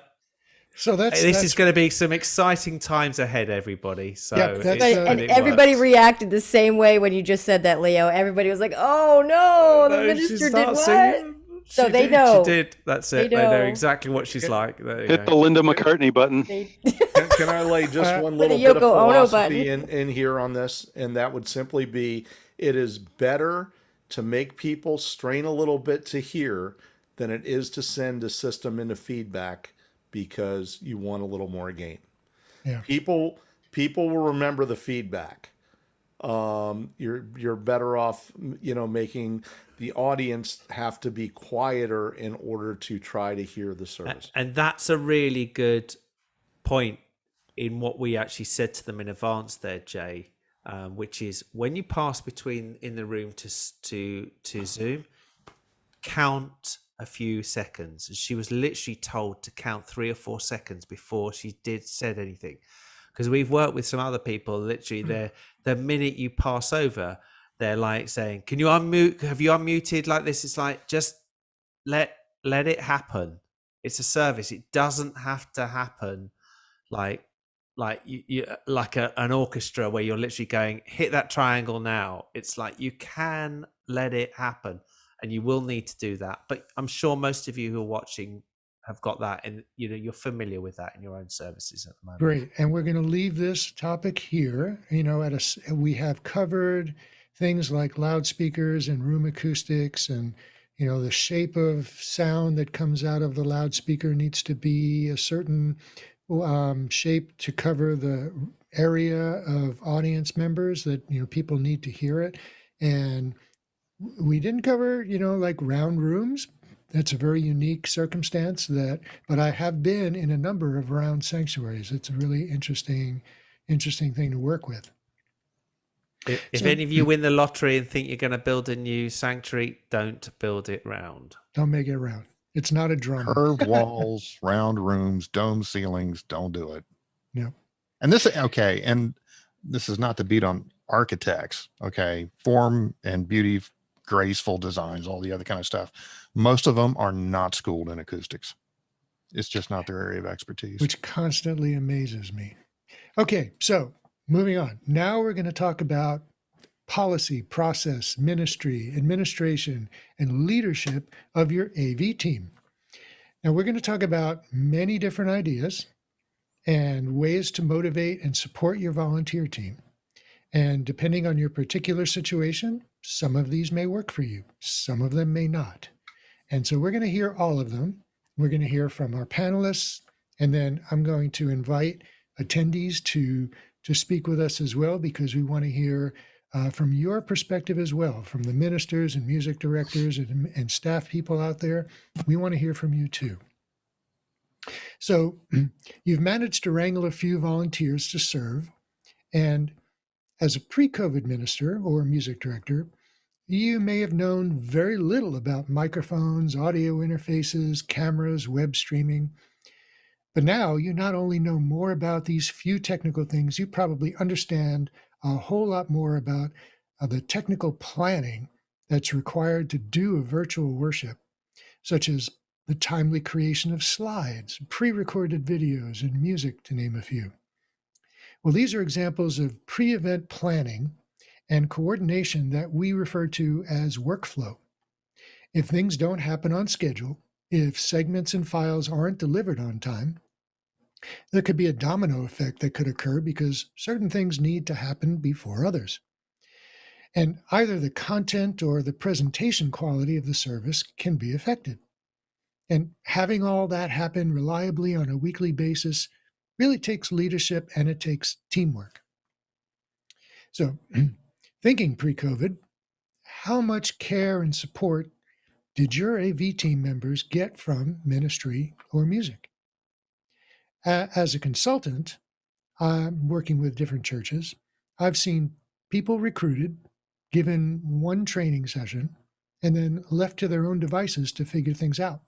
so this is going to be some exciting times ahead, everybody. So and everybody reacted the same way when you just said that, Leo. Everybody was like, "Oh no, the minister did what?" Singing. So they know. She did. That's it. They know exactly what she's like. Hit the Linda McCartney button. Can I lay just one little bit of philosophy in here on this? And that would simply be, it is better to make people strain a little bit to hear than it is to send a system into feedback because you want a little more gain. Yeah. People will remember the feedback. You're better off, making the audience have to be quieter in order to try to hear the service. And that's a really good point in what we actually said to them in advance there, Jay, which is when you pass between in the room to Zoom, count a few seconds. She was literally told to count 3 or 4 seconds before she said anything. Because we've worked with some other people, literally, the minute you pass over, they're like saying, "Can you unmute? Have you unmuted?" Like this. It's like, just let it happen. It's a service. It doesn't have to happen like like you like an orchestra where you're literally going, hit that triangle now. It's like you can let it happen, and you will need to do that. But I'm sure most of you who are watching have got that, and you're familiar with that in your own services at the moment. Great. And we're going to leave this topic here. We have covered things like loudspeakers and room acoustics, and the shape of sound that comes out of the loudspeaker needs to be a certain shape to cover the area of audience members that people need to hear it. And we didn't cover like round rooms. That's a very unique circumstance, but I have been in a number of round sanctuaries. It's a really interesting thing to work with. If any of you win the lottery and think you're going to build a new sanctuary, don't build it round. Don't make it round. It's not a drum. Curved walls, round rooms, dome ceilings. Don't do it. No. And this is not to beat on architects. Okay. Form and beauty, graceful designs, all the other kind of stuff. Most of them are not schooled in acoustics. It's just not their area of expertise. Which constantly amazes me. Okay, so moving on. Now we're going to talk about policy, process, ministry, administration, and leadership of your AV team. Now we're going to talk about many different ideas and ways to motivate and support your volunteer team. And depending on your particular situation, some of these may work for you, some of them may not. And so we're going to hear all of them. We're going to hear from our panelists, and then I'm going to invite attendees to speak with us as well, because we want to hear from your perspective as well, from the ministers and music directors and staff people out there. We want to hear from you too. So you've managed to wrangle a few volunteers to serve, and as a pre-COVID minister or music director, you may have known very little about microphones, audio interfaces, cameras, web streaming. But now you not only know more about these few technical things, you probably understand a whole lot more about the technical planning that's required to do a virtual worship, such as the timely creation of slides, pre-recorded videos, and music, to name a few. Well, these are examples of pre-event planning and coordination that we refer to as workflow. If things don't happen on schedule, if segments and files aren't delivered on time, there could be a domino effect that could occur because certain things need to happen before others. And either the content or the presentation quality of the service can be affected. And having all that happen reliably on a weekly basis really takes leadership, and it takes teamwork. So, thinking pre-COVID, how much care and support did your AV team members get from ministry or music? As a consultant, I'm working with different churches. I've seen people recruited, given one training session, and then left to their own devices to figure things out,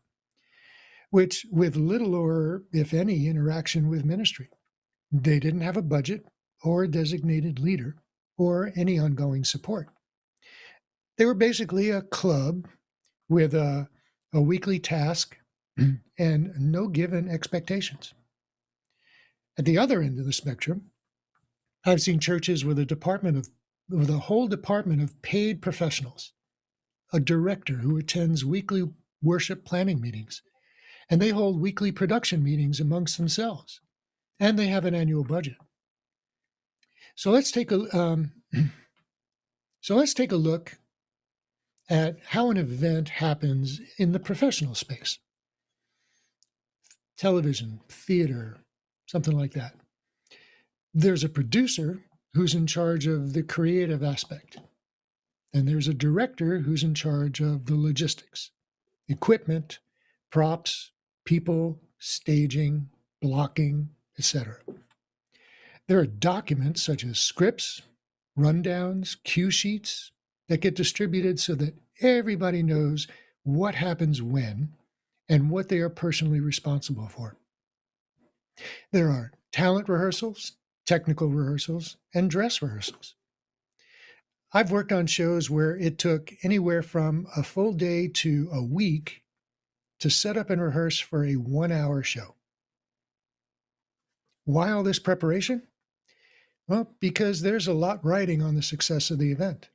which with little or, if any, interaction with ministry. They didn't have a budget or a designated leader or any ongoing support. They were basically a club with a weekly task and no given expectations. At the other end of the spectrum, I've seen churches with a whole department of paid professionals, a director who attends weekly worship planning meetings, and they hold weekly production meetings amongst themselves, and they have an annual budget. So let's take a look at how an event happens in the professional space. Television, theater, something like that. There's a producer who's in charge of the creative aspect, and there's a director who's in charge of the logistics, equipment, props, people, staging, blocking, etc. There are documents such as scripts, rundowns, cue sheets that get distributed so that everybody knows what happens when and what they are personally responsible for. There are talent rehearsals, technical rehearsals, and dress rehearsals. I've worked on shows where it took anywhere from a full day to a week to set up and rehearse for a 1-hour show. Why all this preparation? Well, because there's a lot riding on the success of the event.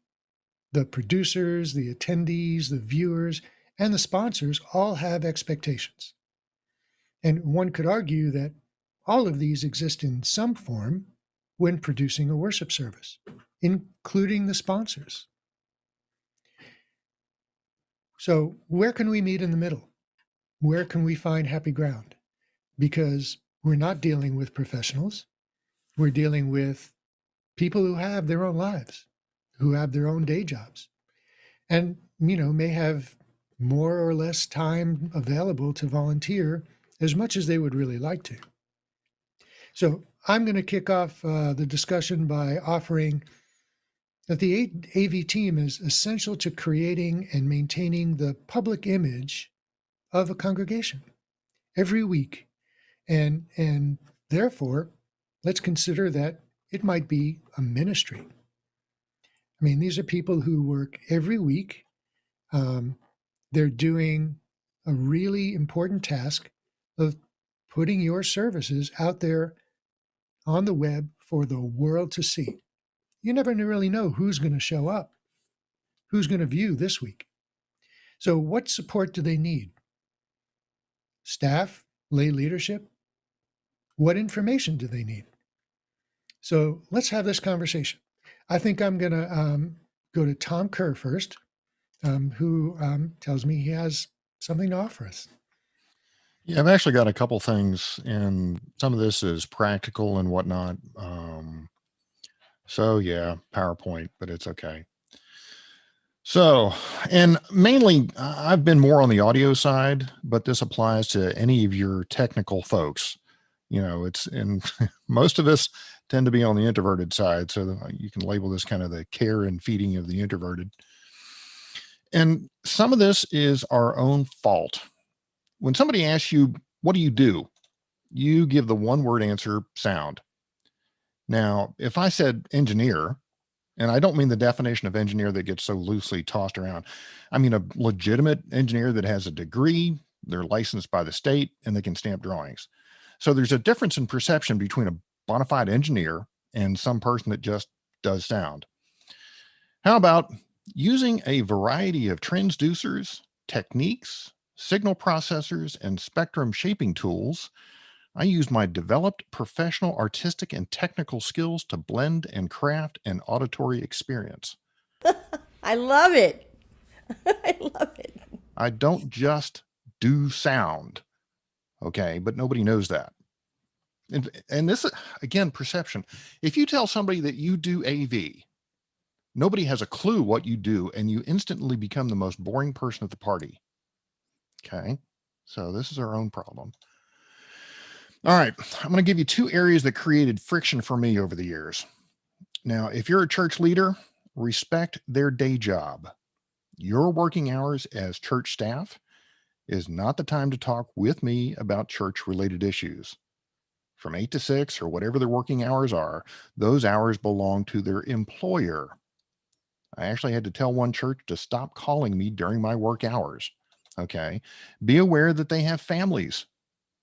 The producers, the attendees, the viewers, and the sponsors all have expectations. And one could argue that all of these exist in some form when producing a worship service, including the sponsors. So, where can we meet in the middle? Where can we find happy ground? Because we're not dealing with professionals, we're dealing with people who have their own lives, who have their own day jobs, and may have more or less time available to volunteer as much as they would really like to. So I'm going to kick off the discussion by offering that the AV team is essential to creating and maintaining the public image of a congregation every week. And therefore, let's consider that it might be a ministry. I mean, these are people who work every week. They're doing a really important task of putting your services out there on the web for the world to see. You never really know who's going to show up, who's going to view this week. So what support do they need? Staff, lay leadership? What information do they need? So let's have this conversation. I think I'm going to go to Tom Kerr first, who tells me he has something to offer us. Yeah, I've actually got a couple things, and some of this is practical and whatnot. So yeah, PowerPoint, but it's okay. So, and mainly I've been more on the audio side, but this applies to any of your technical folks. It's and most of us tend to be on the introverted side. So you can label this kind of the care and feeding of the introverted. And some of this is our own fault. When somebody asks you, what do? You give the one word answer, sound. Now, if I said engineer, and I don't mean the definition of engineer that gets so loosely tossed around, I mean a legitimate engineer that has a degree, they're licensed by the state, and they can stamp drawings. So there's a difference in perception between a bona fide engineer and some person that just does sound. How about using a variety of transducers, techniques, signal processors, and spectrum shaping tools? I use my developed professional, artistic, and technical skills to blend and craft an auditory experience. I love it. I love it. I don't just do sound, okay? But nobody knows that. And this is, again, perception. If you tell somebody that you do AV, nobody has a clue what you do, and you instantly become the most boring person at the party. Okay, so this is our own problem. All right, I'm going to give you two areas that created friction for me over the years. Now, if you're a church leader, respect their day job. Your working hours as church staff is not the time to talk with me about church-related issues. From 8 to 6 or whatever their working hours are, those hours belong to their employer. I actually had to tell one church to stop calling me during my work hours. Okay. Be aware that they have families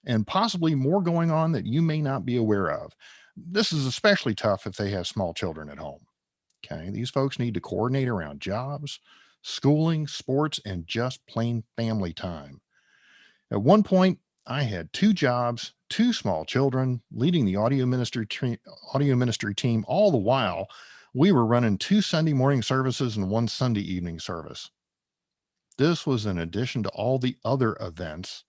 and possibly more going on that you may not be aware of. This is especially tough if they have small children at home. Okay. These folks need to coordinate around jobs, schooling, sports, and just plain family time. At one point, I had 2 jobs, 2 small children, leading the audio ministry team. All the while, we were running 2 Sunday morning services and 1 Sunday evening service. This was in addition to all the other events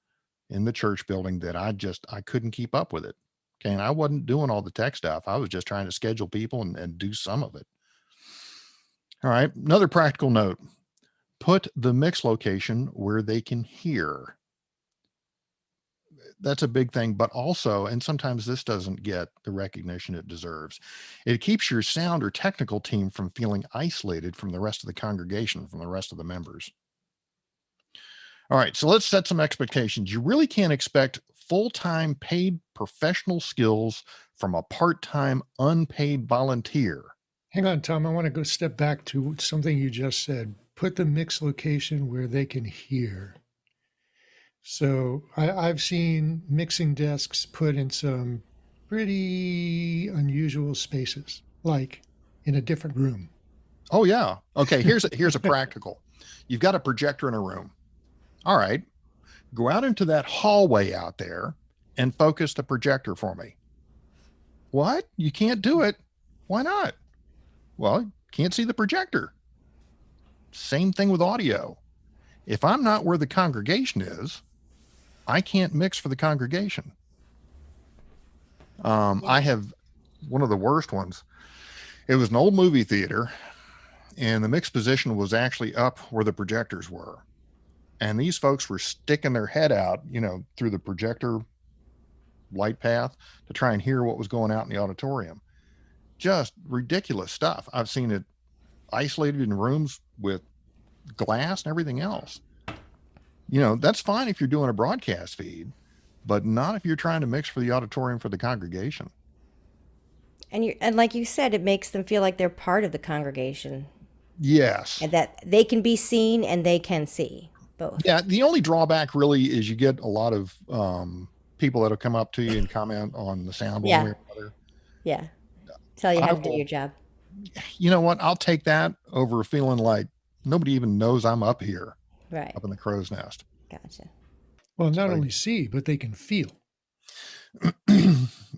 in the church building that I couldn't keep up with it. Okay. And I wasn't doing all the tech stuff. I was just trying to schedule people and do some of it. All right. Another practical note, put the mix location where they can hear. That's a big thing, but also, and sometimes this doesn't get the recognition it deserves, it keeps your sound or technical team from feeling isolated from the rest of the congregation, from the rest of the members. All right, so let's set some expectations. You really can't expect full-time paid professional skills from a part-time unpaid volunteer. Hang on, Tom. I want to go step back to something you just said. Put the mix location where they can hear. So I've seen mixing desks put in some pretty unusual spaces, like in a different room. Oh yeah. Okay. Here's a practical. You've got a projector in a room. All right. Go out into that hallway out there and focus the projector for me. What? You can't do it. Why not? Well, can't see the projector. Same thing with audio. If I'm not where the congregation is, I can't mix for the congregation. I have one of the worst ones. It was an old movie theater, and the mix position was actually up where the projectors were. And these folks were sticking their head out, through the projector light path to try and hear what was going out in the auditorium. Just ridiculous stuff. I've seen it isolated in rooms with glass and everything else. That's fine if you're doing a broadcast feed, but not if you're trying to mix for the auditorium for the congregation. And like you said, it makes them feel like they're part of the congregation. Yes. And that they can be seen and they can see both. Yeah. The only drawback really is you get a lot of people that'll come up to you and comment on the sound one way or another. Yeah. Tell you how to do your job. You know what? I'll take that over feeling like nobody even knows I'm up here. Right. Up in the crow's nest. Gotcha. Well, not only see, but they can feel.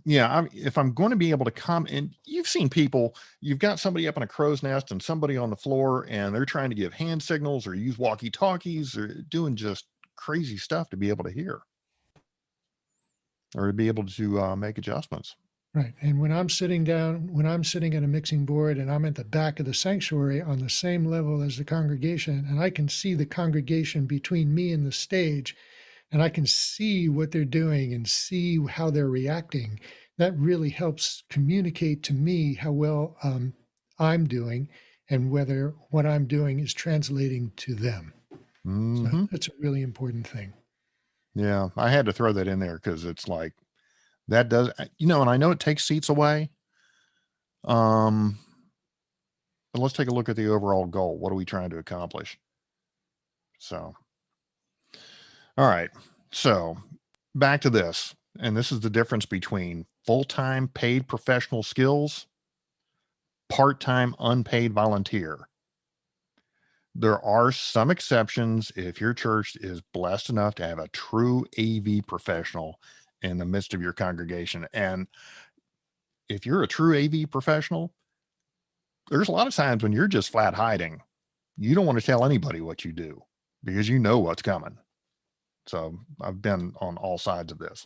Yeah. If I'm going to be able to come in, you've seen people, you've got somebody up in a crow's nest and somebody on the floor, and they're trying to give hand signals or use walkie-talkies or doing just crazy stuff to be able to hear or to be able to make adjustments. Right. And when I'm sitting at a mixing board and I'm at the back of the sanctuary on the same level as the congregation, and I can see the congregation between me and the stage, and I can see what they're doing and see how they're reacting, that really helps communicate to me how well I'm doing and whether what I'm doing is translating to them. Mm-hmm. So that's a really important thing. Yeah. I had to throw that in there because it's like, that does, and I know it takes seats away. But let's take a look at the overall goal. What are we trying to accomplish? So, all right. So back to this, and this is the difference between full-time paid professional skills, part-time unpaid volunteer. There are some exceptions if your church is blessed enough to have a true AV professional in the midst of your congregation. And if you're a true AV professional, there's a lot of times when you're just flat hiding. You don't want to tell anybody what you do because you know what's coming. So I've been on all sides of this.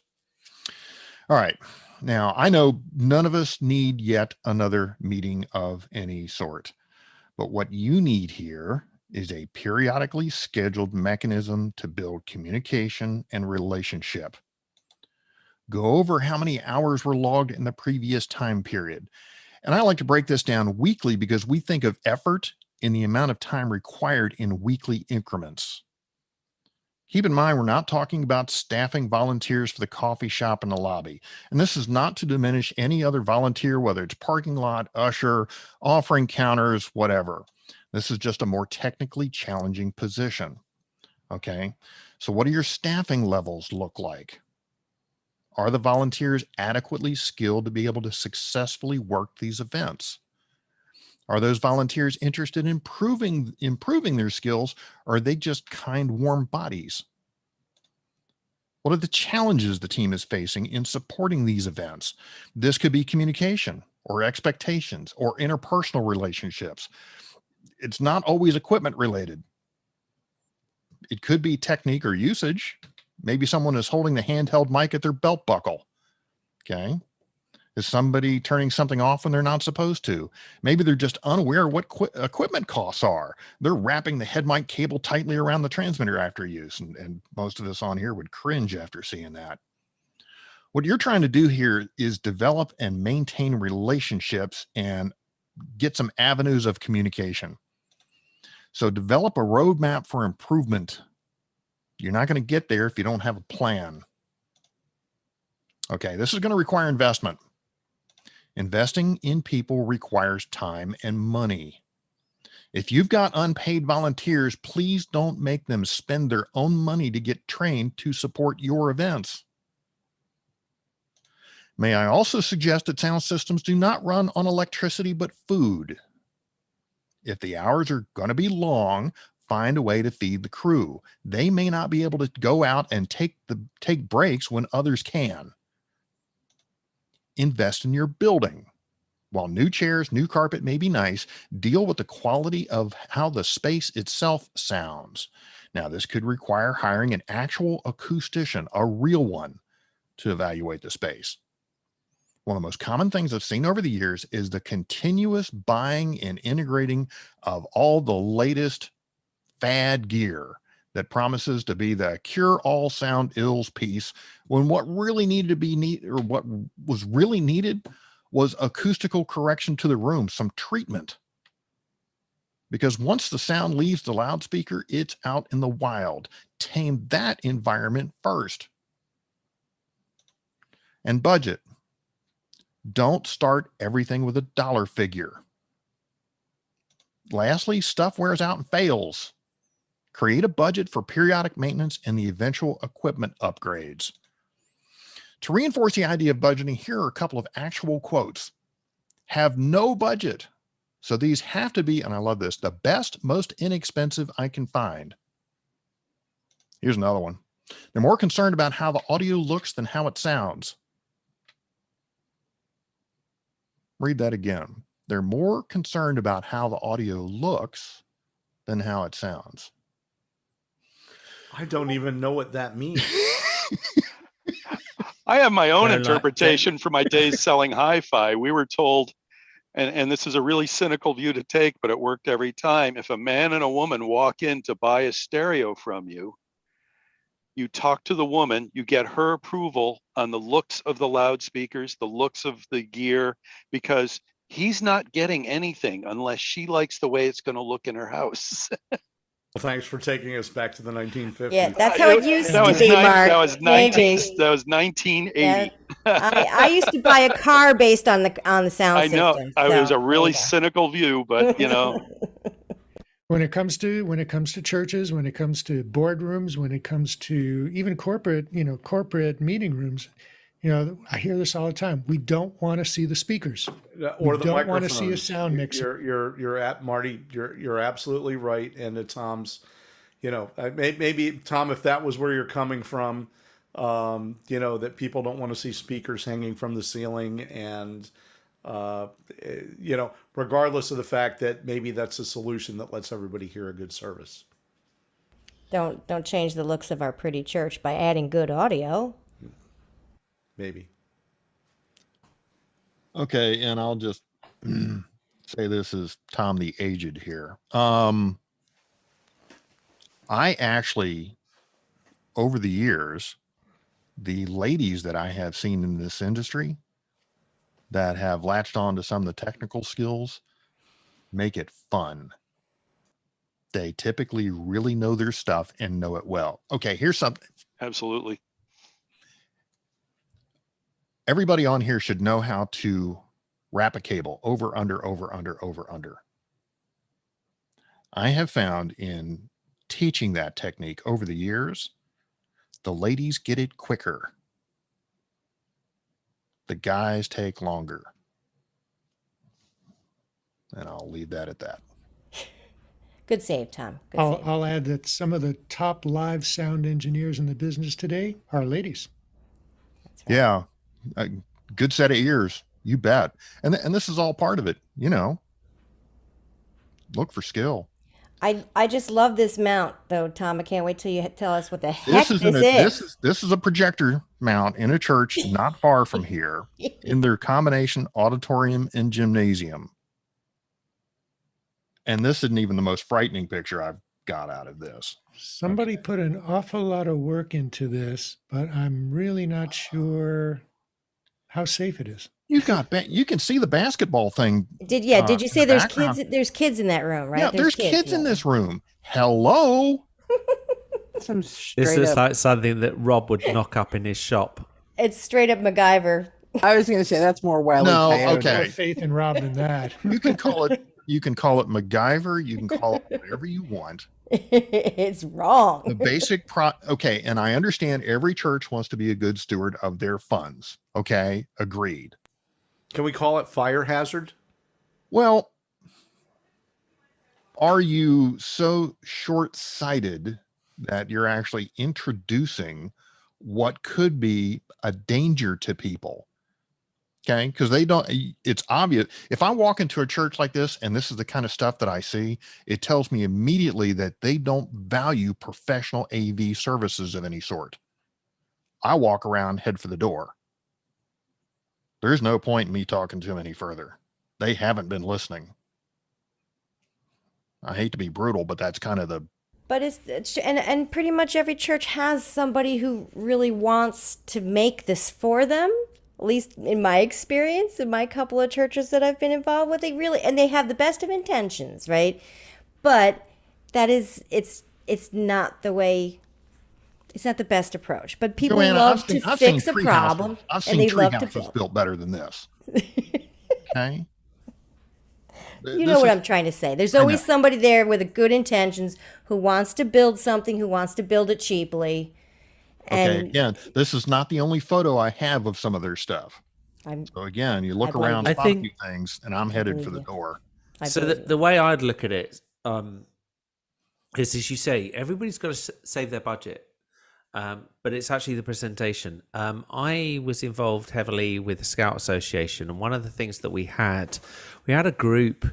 All right. Now, I know none of us need yet another meeting of any sort, but what you need here is a periodically scheduled mechanism to build communication and relationship. Go over how many hours were logged in the previous time period. And I like to break this down weekly because we think of effort in the amount of time required in weekly increments. Keep in mind, we're not talking about staffing volunteers for the coffee shop in the lobby. And this is not to diminish any other volunteer, whether it's parking lot, usher, offering counters, whatever. This is just a more technically challenging position. Okay. So what do your staffing levels look like? Are the volunteers adequately skilled to be able to successfully work these events? Are those volunteers interested in improving their skills, or are they just kind, warm bodies? What are the challenges the team is facing in supporting these events? This could be communication or expectations or interpersonal relationships. It's not always equipment related. It could be technique or usage. Maybe someone is holding the handheld mic at their belt buckle. Okay. Is somebody turning something off when they're not supposed to? Maybe they're just unaware of what equipment costs are. They're wrapping the head mic cable tightly around the transmitter after use. And most of us on here would cringe after seeing that. What you're trying to do here is develop and maintain relationships and get some avenues of communication. So develop a roadmap for improvement. You're not going to get there if you don't have a plan. Okay, this is going to require investment. Investing in people requires time and money. If you've got unpaid volunteers, please don't make them spend their own money to get trained to support your events. May I also suggest that sound systems do not run on electricity, but food. If the hours are going to be long, find a way to feed the crew. They may not be able to go out and take breaks when others can. Invest in your building. While new chairs, new carpet may be nice, deal with the quality of how the space itself sounds. Now, this could require hiring an actual acoustician, a real one, to evaluate the space. One of the most common things I've seen over the years is the continuous buying and integrating of all the latest fad gear that promises to be the cure all sound ills piece, when what really needed to be what was really needed was acoustical correction to the room, some treatment. Because once the sound leaves the loudspeaker, it's out in the wild. Tame that environment first. And budget. Don't start everything with a dollar figure. Lastly, stuff wears out and fails. Create a budget for periodic maintenance and the eventual equipment upgrades. To reinforce the idea of budgeting, here are a couple of actual quotes. Have no budget. So these have to be, and I love this, the best, most inexpensive I can find. Here's another one. They're more concerned about how the audio looks than how it sounds. Read that again. They're more concerned about how the audio looks than how it sounds. I don't even know what that means. I have my own interpretation for my days selling hi-fi. We were told, and this is a really cynical view to take, but it worked every time. If a man and a woman walk in to buy a stereo from you, you talk to the woman, you get her approval on the looks of the loudspeakers, the looks of the gear, because he's not getting anything unless she likes the way it's going to look in her house. Well, thanks for taking us back to the 1950s. Yeah, that's how it used to be, Mark. That was 1980. Yeah. I used to buy a car based on the sound I know. system. It was a really cynical view, but you know. When it comes to churches, when it comes to boardrooms, when it comes to even corporate meeting rooms, I hear this all the time. We don't want to see the speakers, or we the don't want to see a microphones. sound mixer. You're at Marty. You're absolutely right. And to Tom's, maybe Tom, if that was where you're coming from, that people don't want to see speakers hanging from the ceiling, and regardless of the fact that maybe that's a solution that lets everybody hear a good service. Don't change the looks of our pretty church by adding good audio. Maybe. Okay, and I'll just say this is Tom the Aged here. I actually, over the years, the ladies that I have seen in this industry that have latched on to some of the technical skills make it fun. They typically really know their stuff and know it well. Okay, here's something. Absolutely. Everybody on here should know how to wrap a cable over, under. I have found in teaching that technique over the years, the ladies get it quicker. The guys take longer. And I'll leave that at that. Good save, Tom. Good save. I'll add that some of the top live sound engineers in the business today are ladies. That's right. Yeah. A good set of ears. You bet. And this is all part of it, look for skill. I just love this mount though, Tom. I can't wait till you tell us what the heck this is. This is a projector mount in a church not far from here in their combination auditorium and gymnasium. And this isn't even the most frightening picture I've got out of this. Somebody put an awful lot of work into this, but I'm really not sure how safe it is. You can see the basketball thing. Did you say there's kids? There's kids in that room, right? Yeah, there's kids in this room. Hello. This is like something that Rob would knock up in his shop. It's straight up MacGyver. I was going to say that's more Wile E. Coyote. Okay. More faith in Rob than that. You can call it MacGyver. You can call it whatever you want. It's wrong. The basic okay, and I understand every church wants to be a good steward of their funds. Okay, agreed. Can we call it fire hazard? Well, are you so short-sighted that you're actually introducing what could be a danger to people? Okay, because they don't, it's obvious. If I walk into a church like this and this is the kind of stuff that I see, it tells me immediately that they don't value professional AV services of any sort. I walk around, head for the door. There's no point in me talking to them any further. They haven't been listening. I hate to be brutal, but that's kind of the. But and pretty much every church has somebody who really wants to make this for them. At least in my experience, in my couple of churches that I've been involved with, they have the best of intentions, right? But it's not the way. It's not the best approach. But people love to fix a problem, and they love to build. Built better than this. Okay. You know what I'm trying to say. There's always somebody there with good intentions who wants to build something, who wants to build it cheaply. Okay, again, this is not the only photo I have of some of their stuff. So again, you look around, spot a few things, and I'm headed for the door. So the way I'd look at it is, as you say, everybody's got to save their budget. But it's actually the presentation. I was involved heavily with the Scout Association, and one of the things that we had a group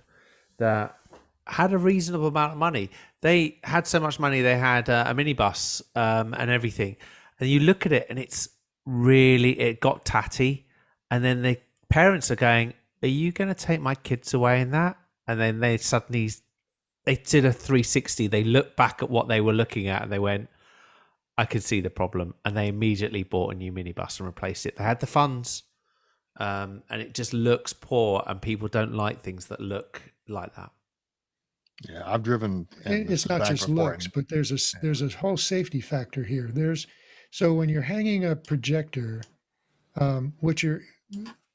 that had a reasonable amount of money. They had so much money, they had a minibus and everything. And you look at it, and it got tatty. And then the parents are going, "Are you going to take my kids away in that?" And then they did a 360. They looked back at what they were looking at, and they went, "I could see the problem," and they immediately bought a new minibus and replaced it. They had the funds, and it just looks poor, and people don't like things that look like that. Yeah, I've driven. It's not just looks, but there's a whole safety factor here. So when you're hanging a projector, which you're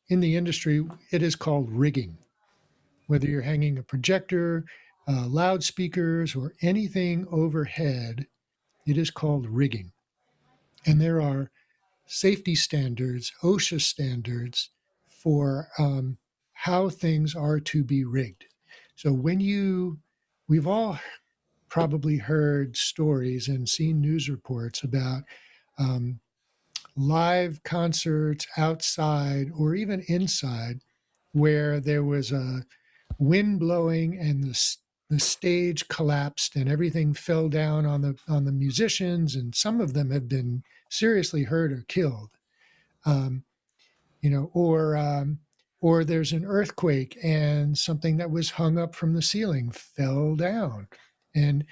in the industry, it is called rigging. Whether you're hanging a projector, loudspeakers, or anything overhead, it is called rigging. And there are safety standards, OSHA standards for how things are to be rigged. So we've all probably heard stories and seen news reports about live concerts outside or even inside where there was a wind blowing and the stage collapsed and everything fell down on the musicians, and some of them have been seriously hurt or killed. Or there's an earthquake and something that was hung up from the ceiling fell down. And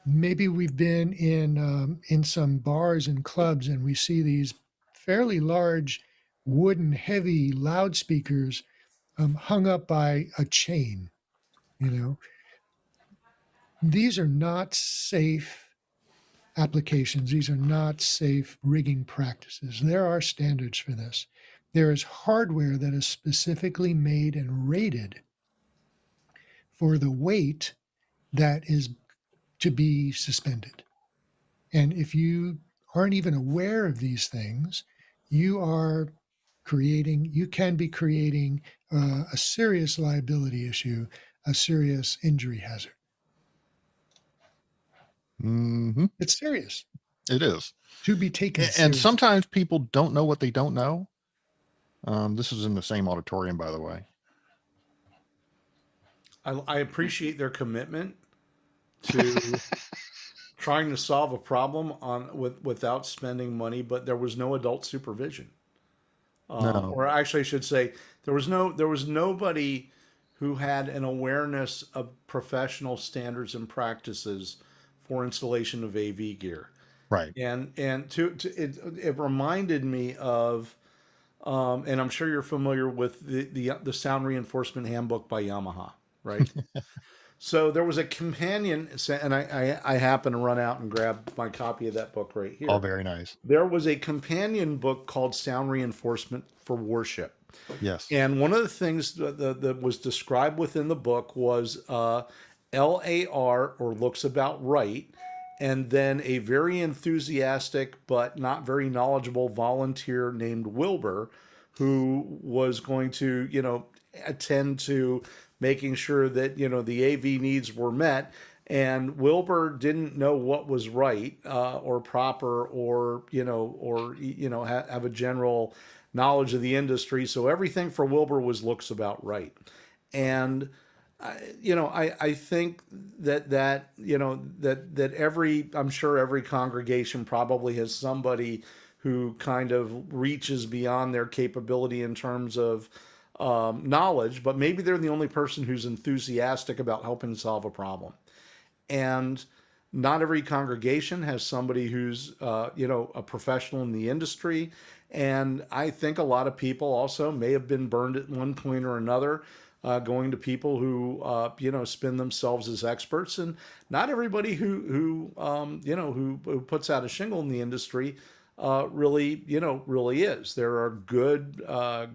maybe we've been in some bars and clubs, and we see these fairly large wooden heavy loudspeakers hung up by a chain. These are not safe applications. These are not safe rigging practices. There are standards for this. There is hardware that is specifically made and rated for the weight that is to be suspended. And if you aren't even aware of these things, you can be creating a serious liability issue, a serious injury hazard. Mm-hmm. It's serious. It is. To be taken seriously. And sometimes people don't know what they don't know. This is in the same auditorium, by the way. I appreciate their commitment to trying to solve a problem without spending money, but there was no adult supervision. No. Or actually, I should say there was nobody who had an awareness of professional standards and practices for installation of AV gear. Right. And it reminded me of, and I'm sure you're familiar with the Sound Reinforcement Handbook by Yamaha, right? So there was a companion, and I happened to run out and grab my copy of that book right here. Oh, very nice. There was a companion book called Sound Reinforcement for Worship. Yes. And one of the things that was described within the book was LAR, or looks about right, and then a very enthusiastic but not very knowledgeable volunteer named Wilbur, who was going to, attend to making sure that, the AV needs were met. And Wilbur didn't know what was right or proper, or have a general knowledge of the industry. So everything for Wilbur was looks about right. And I think that I'm sure every congregation probably has somebody who kind of reaches beyond their capability in terms of knowledge, but maybe they're the only person who's enthusiastic about helping solve a problem. And not every congregation has somebody who's a professional in the industry. And I think a lot of people also may have been burned at one point or another, going to people who spin themselves as experts. And not everybody who puts out a shingle in the industry really is. There are good,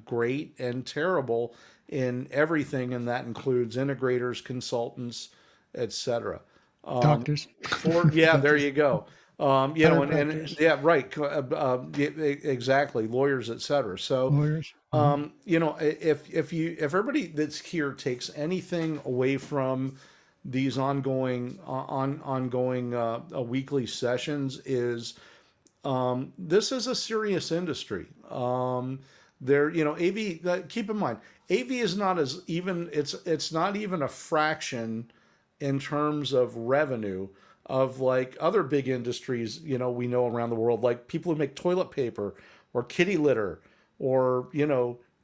great, and terrible in everything, and that includes integrators, consultants, etc. Doctors. There you go. And yeah, right. Exactly. Lawyers, etc. So, Lawyers. if everybody that's here takes anything away from these ongoing weekly sessions, is this is a serious industry. AV. Keep in mind, AV is not as even. It's not even a fraction in terms of revenue of like other big industries, we know around the world, like people who make toilet paper or kitty litter or,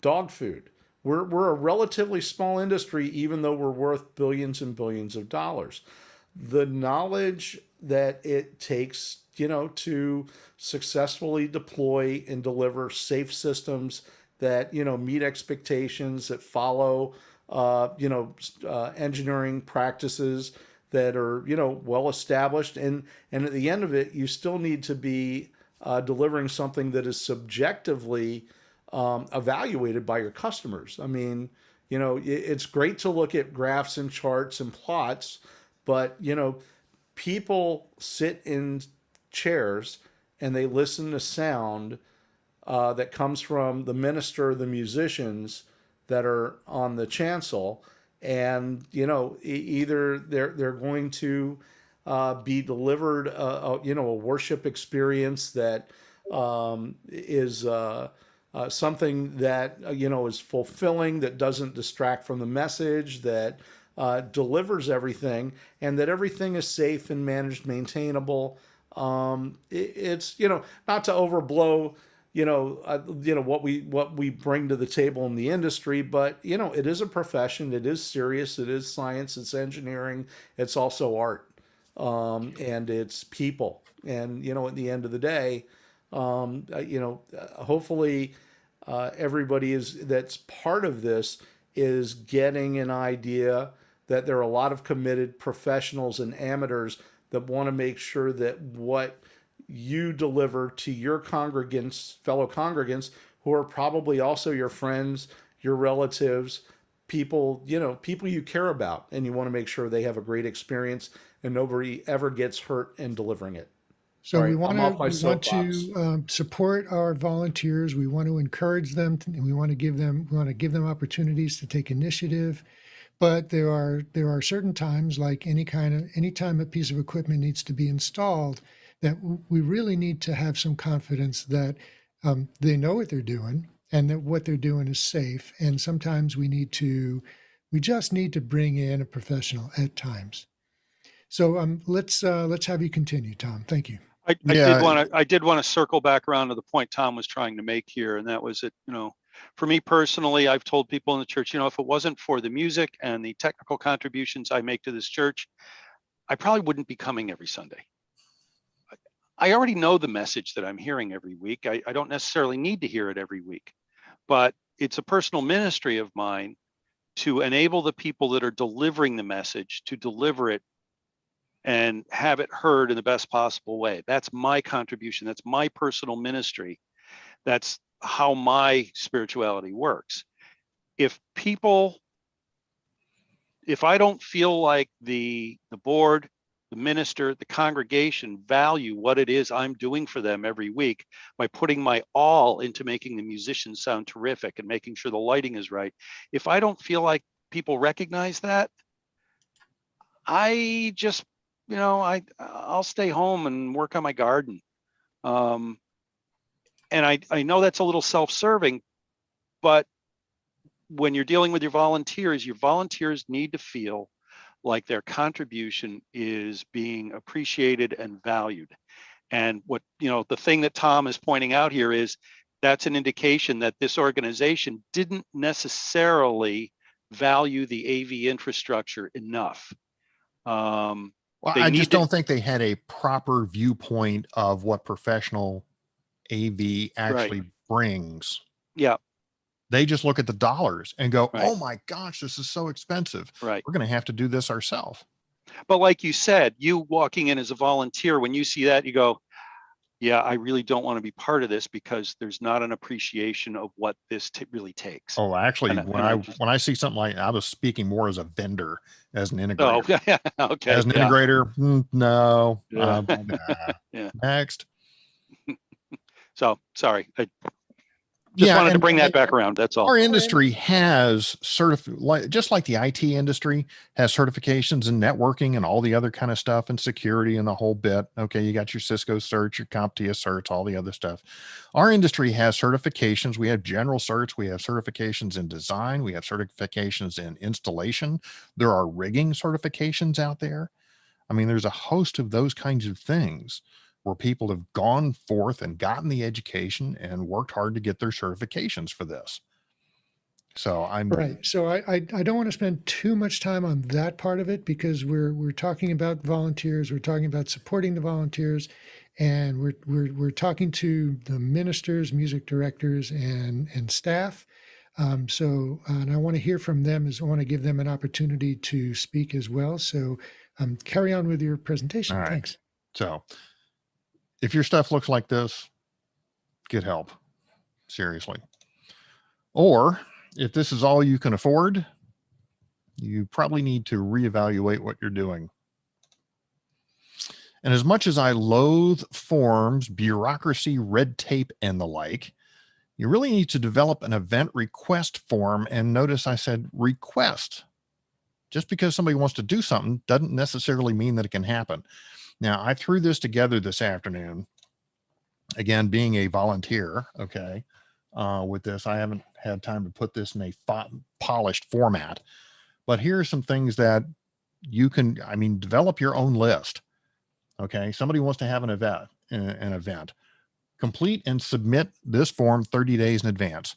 dog food. We're a relatively small industry, even though we're worth billions and billions of dollars. The knowledge that it takes, to successfully deploy and deliver safe systems that, meet expectations, that follow engineering practices that are, well established. And at the end of it, you still need to be delivering something that is subjectively evaluated by your customers. I mean, it's great to look at graphs and charts and plots, but, people sit in chairs and they listen to sound that comes from the minister, the musicians that are on the chancel, and either they're going to be delivered a worship experience that is something that is fulfilling, that doesn't distract from the message, that delivers everything, and that everything is safe and managed, maintainable. It's not to overblow what we bring to the table in the industry, but it is a profession. It is serious. It is science. It's engineering. It's also art, and it's people. And at the end of the day, hopefully everybody that's part of this is getting an idea that there are a lot of committed professionals and amateurs that want to make sure that what you deliver to your congregants, fellow congregants, who are probably also your friends, your relatives, people you care about, and you want to make sure they have a great experience and nobody ever gets hurt in delivering it. So All right, we want I'm off my to soapbox. Support our volunteers. We want to encourage them, and we want to give them opportunities to take initiative. But there are certain times, like any time a piece of equipment needs to be installed, that we really need to have some confidence that they know what they're doing and that what they're doing is safe. And sometimes we just need to bring in a professional at times. So let's have you continue, Tom. Thank you. I did want to circle back around to the point Tom was trying to make here, and that was that, for me personally, I've told people in the church, if it wasn't for the music and the technical contributions I make to this church, I probably wouldn't be coming every Sunday. I already know the message that I'm hearing every week. I don't necessarily need to hear it every week, but it's a personal ministry of mine to enable the people that are delivering the message to deliver it and have it heard in the best possible way. That's my contribution. That's my personal ministry. That's how my spirituality works. If people if I don't feel like the board, the minister, the congregation value what it is I'm doing for them every week by putting my all into making the musicians sound terrific and making sure the lighting is right, if I don't feel like people recognize that, I just, I'll stay home and work on my garden. And I know that's a little self-serving, but when you're dealing with your volunteers need to feel like their contribution is being appreciated and valued. And what, the thing that Tom is pointing out here is that's an indication that this organization didn't necessarily value the AV infrastructure enough. Well, I just don't think they had a proper viewpoint of what professional AV actually brings. Yeah. They just look at the dollars and go, Right. oh my gosh, this is so expensive. Right. We're going to have to do this ourselves. But like you said, you walking in as a volunteer, when you see that, you go, yeah, I really don't want to be part of this because there's not an appreciation of what this really takes. Oh, actually, when I see something like, I was speaking more as a vendor, as an integrator. Oh, okay. As an integrator, no. Yeah. Yeah. Next. So sorry. I just wanted to bring that back around. That's all. Our industry has just like the IT industry has certifications in networking and all the other kind of stuff and security and the whole bit. Okay. You got your Cisco certs, your CompTIA certs, all the other stuff. Our industry has certifications. We have general certs. We have certifications in design. We have certifications in installation. There are rigging certifications out there. I mean, there's a host of those kinds of things where people have gone forth and gotten the education and worked hard to get their certifications for this. So I'm right. So I don't want to spend too much time on that part of it because we're talking about volunteers, we're talking about supporting the volunteers, and we're talking to the ministers, music directors, and staff. So and I want to hear from them, I want to give them an opportunity to speak as well. So carry on with your presentation. Right. Thanks. So if your stuff looks like this, get help, seriously. Or if this is all you can afford, you probably need to reevaluate what you're doing. And as much as I loathe forms, bureaucracy, red tape, and the like, you really need to develop an event request form. And notice I said request. Just because somebody wants to do something doesn't necessarily mean that it can happen. Now, I threw this together this afternoon, again, being a volunteer, okay, with this. I haven't had time to put this in a polished format, but here are some things that you can, develop your own list, okay? Somebody wants to have an event. Complete and submit this form 30 days in advance,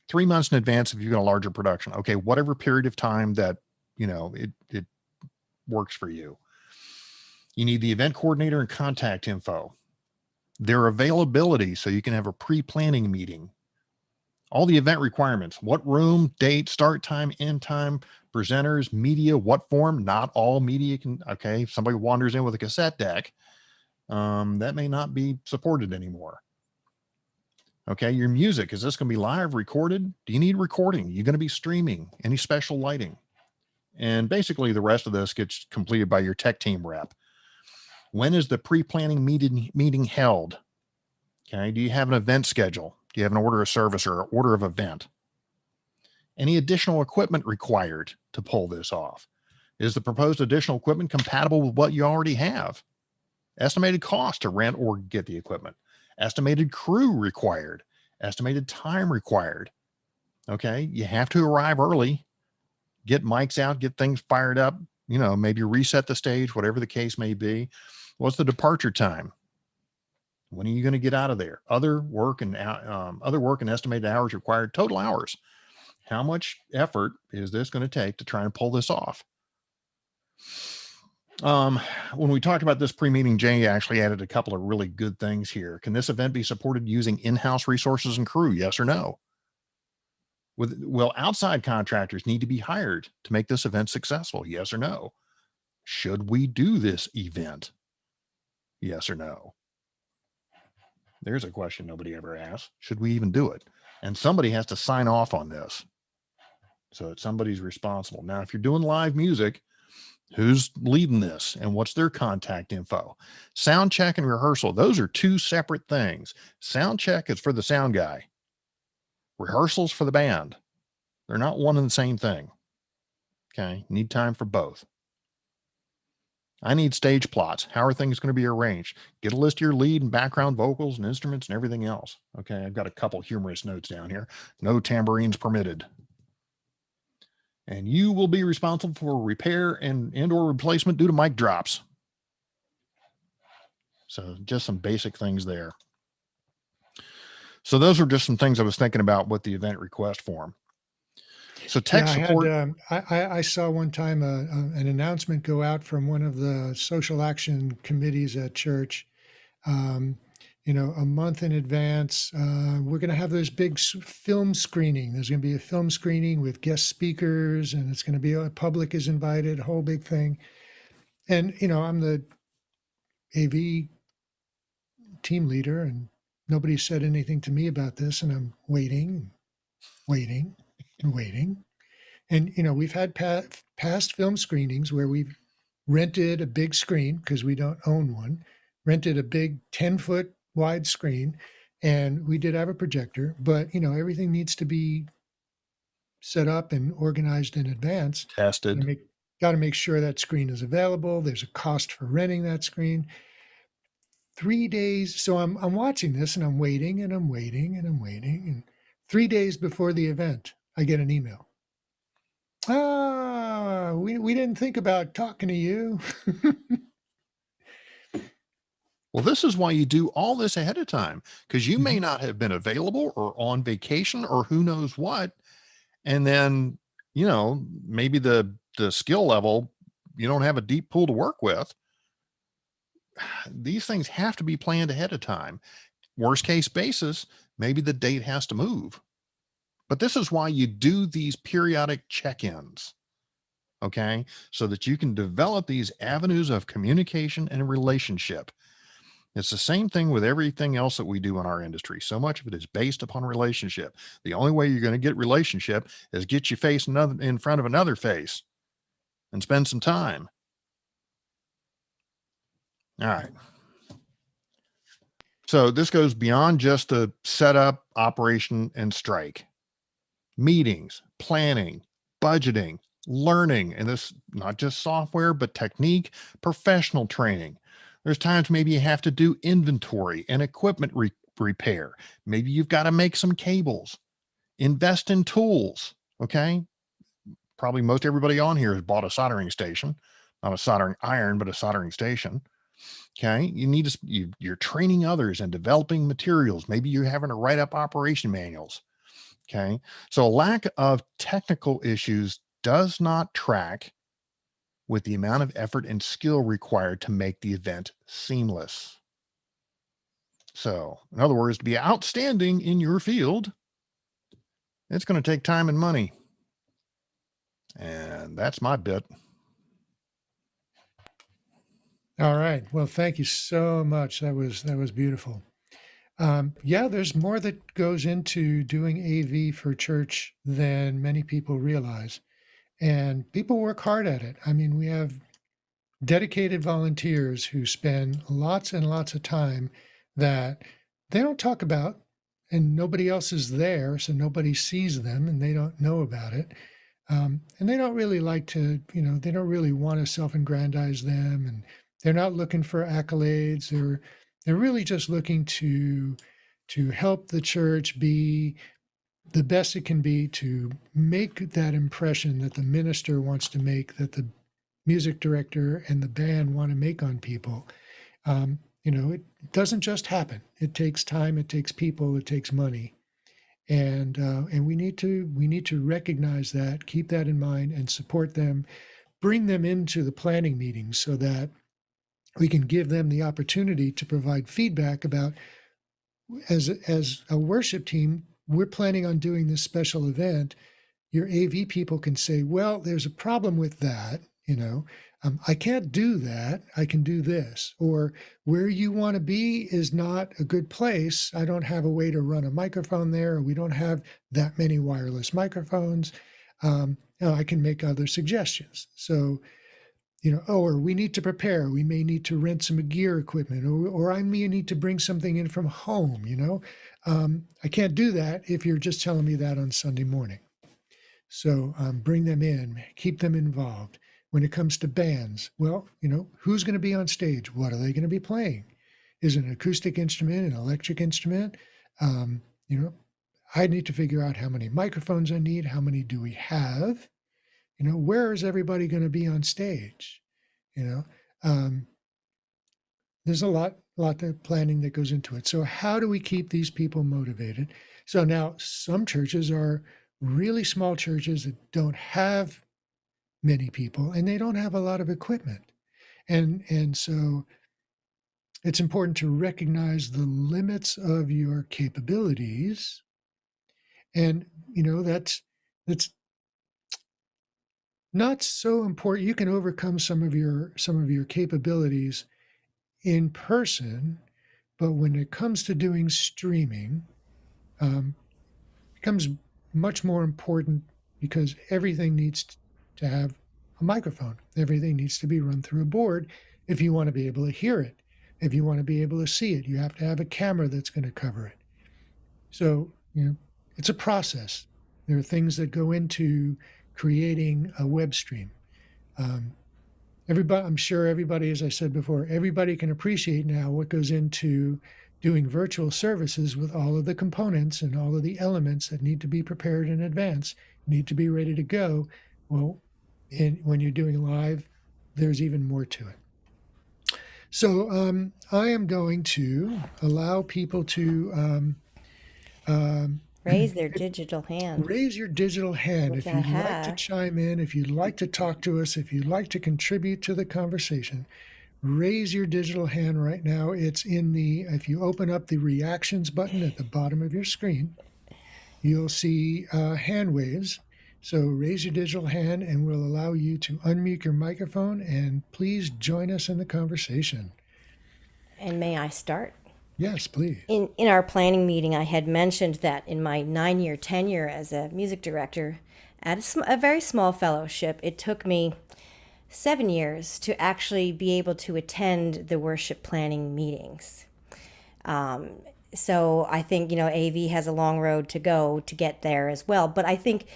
3 months in advance if you've got a larger production, okay, whatever period of time that, it works for you. You need the event coordinator and contact info, their availability, so you can have a pre-planning meeting, all the event requirements, what room, date, start time, end time, presenters, media, what form. Not all media can, okay, if somebody wanders in with a cassette deck, that may not be supported anymore. Okay, your music, is this going to be live, recorded? Do you need recording? You're going to be streaming? Any special lighting? And basically the rest of this gets completed by your tech team rep. When is the pre-planning meeting held? Okay. Do you have an event schedule? Do you have an order of service or an order of event? Any additional equipment required to pull this off? Is the proposed additional equipment compatible with what you already have? Estimated cost to rent or get the equipment. Estimated crew required. Estimated time required. Okay. You have to arrive early, get mics out, get things fired up, maybe reset the stage, whatever the case may be. What's the departure time? When are you going to get out of there? Other work and estimated hours required, total hours. How much effort is this going to take to try and pull this off? When we talked about this pre-meeting, Jay actually added a couple of really good things here. Can this event be supported using in-house resources and crew? Yes or no? Will outside contractors need to be hired to make this event successful? Yes or no? Should we do this event? Yes or no? There's a question nobody ever asked. Should we even do it? And somebody has to sign off on this. So somebody's responsible. Now, if you're doing live music, who's leading this and what's their contact info? Sound check and rehearsal, those are two separate things. Sound check is for the sound guy. Rehearsals for the band. They're not one and the same thing. Okay. Need time for both. I need stage plots. How are things going to be arranged? Get a list of your lead and background vocals and instruments and everything else. Okay. I've got a couple humorous notes down here. No tambourines permitted. And you will be responsible for repair and or replacement due to mic drops. So just some basic things there. So those are just some things I was thinking about with the event request form. So tech support. I saw one time an announcement go out from one of the social action committees at church. A month in advance, we're going to have this big film screening. There's going to be a film screening with guest speakers, and it's going to be public is invited, a whole big thing. And I'm the AV team leader, and nobody said anything to me about this, and I'm waiting. And, we've had past film screenings where we've rented a big screen because we don't own one, rented a big 10-foot wide screen, and we did have a projector, but, everything needs to be set up and organized in advance. Tested. Got to make sure that screen is available. There's a cost for renting that screen. 3 days. So I'm watching this and I'm waiting. And 3 days before the event, I get an email. We didn't think about talking to you. Well, this is why you do all this ahead of time, because you may not have been available or on vacation or who knows what. And then, maybe the skill level, you don't have a deep pool to work with. These things have to be planned ahead of time. Worst case basis, maybe the date has to move. But this is why you do these periodic check-ins, okay? So that you can develop these avenues of communication and relationship. It's the same thing with everything else that we do in our industry. So much of it is based upon relationship. The only way you're going to get relationship is get your face in front of another face and spend some time. All right. So this goes beyond just the setup, operation, and strike. Meetings, planning, budgeting, learning, and this not just software, but technique, professional training. There's times maybe you have to do inventory and equipment repair. Maybe you've got to make some cables, invest in tools. Okay. Probably most everybody on here has bought a soldering station, not a soldering iron, but a soldering station. Okay. You're training others and developing materials. Maybe you're having to write up operation manuals. Okay. So a lack of technical issues does not track with the amount of effort and skill required to make the event seamless. So in other words, to be outstanding in your field, it's going to take time and money. And that's my bit. All right. Well, thank you so much. That was beautiful. There's more that goes into doing AV for church than many people realize. And people work hard at it. I mean, we have dedicated volunteers who spend lots and lots of time that they don't talk about, and nobody else is there, so nobody sees them and they don't know about it. And they don't really like to, they don't really want to self-aggrandize them, and they're not looking for accolades. They're really just looking to help the church be the best it can be, to make that impression that the minister wants to make, that the music director and the band want to make on people. It doesn't just happen. It takes time, it takes people, it takes money. And we need to recognize that, keep that in mind, and support them, bring them into the planning meetings so that we can give them the opportunity to provide feedback about, as a worship team, we're planning on doing this special event. Your AV people can say, well, there's a problem with that. I can't do that. I can do this. Or where you want to be is not a good place. I don't have a way to run a microphone there, or we don't have that many wireless microphones. I can make other suggestions. So, or we need to prepare. We may need to rent some gear equipment, or I may need to bring something in from home. I can't do that if you're just telling me that on Sunday morning. So bring them in, keep them involved. When it comes to bands, well, who's going to be on stage? What are they going to be playing? Is it an acoustic instrument, an electric instrument? I need to figure out how many microphones I need. How many do we have? Where is everybody going to be on stage? There's a lot of planning that goes into it. So how do we keep these people motivated? So now some churches are really small churches that don't have many people and they don't have a lot of equipment. And so it's important to recognize the limits of your capabilities. And that's not so important. You can overcome some of your capabilities in person, but when it comes to doing streaming, it becomes much more important because everything needs to have a microphone. Everything needs to be run through a board if you want to be able to hear it. If you want to be able to see it, you have to have a camera that's going to cover it. So, it's a process. There are things that go into creating a web stream. I'm sure everybody, as I said before, everybody can appreciate now what goes into doing virtual services with all of the components and all of the elements that need to be prepared in advance, need to be ready to go. Well, when you're doing live, there's even more to it. So I am going to allow people to raise their digital hand. Raise your digital hand Which if you'd like to chime in, if you'd like to talk to us, if you'd like to contribute to the conversation. Raise your digital hand right now. It's if you open up the reactions button at the bottom of your screen, you'll see hand waves. So raise your digital hand and we'll allow you to unmute your microphone and please join us in the conversation. And may I start? Yes, please. In our planning meeting, I had mentioned that in my 9-year tenure as a music director at a very small fellowship, it took me 7 years to actually be able to attend the worship planning meetings. So I think, AV has a long road to go to get there as well. But I think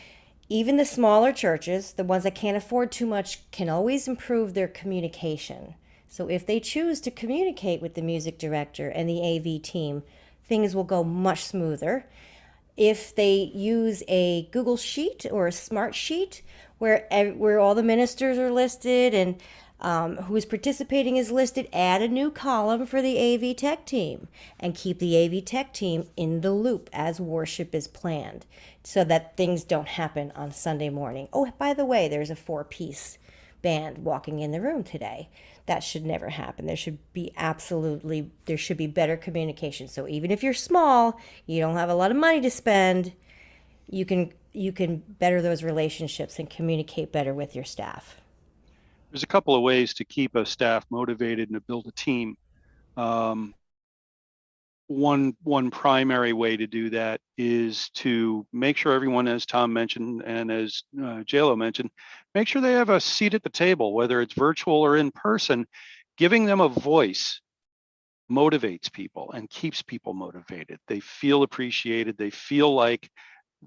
even the smaller churches, the ones that can't afford too much, can always improve their communication. So if they choose to communicate with the music director and the AV team, things will go much smoother. If they use a Google Sheet or a Smart Sheet where all the ministers are listed and who's participating is listed, add a new column for the AV Tech team and keep the AV Tech team in the loop as worship is planned so that things don't happen on Sunday morning. Oh, by the way, there's a 4-piece band walking in the room today. That should never happen. There should be better communication. So even if you're small, you don't have a lot of money to spend, you can better those relationships and communicate better with your staff. There's a couple of ways to keep a staff motivated and to build a team. One primary way to do that is to make sure everyone, as Tom mentioned and as JLo mentioned, make sure they have a seat at the table, whether it's virtual or in person. Giving them a voice motivates people and keeps people motivated. They feel appreciated. They feel like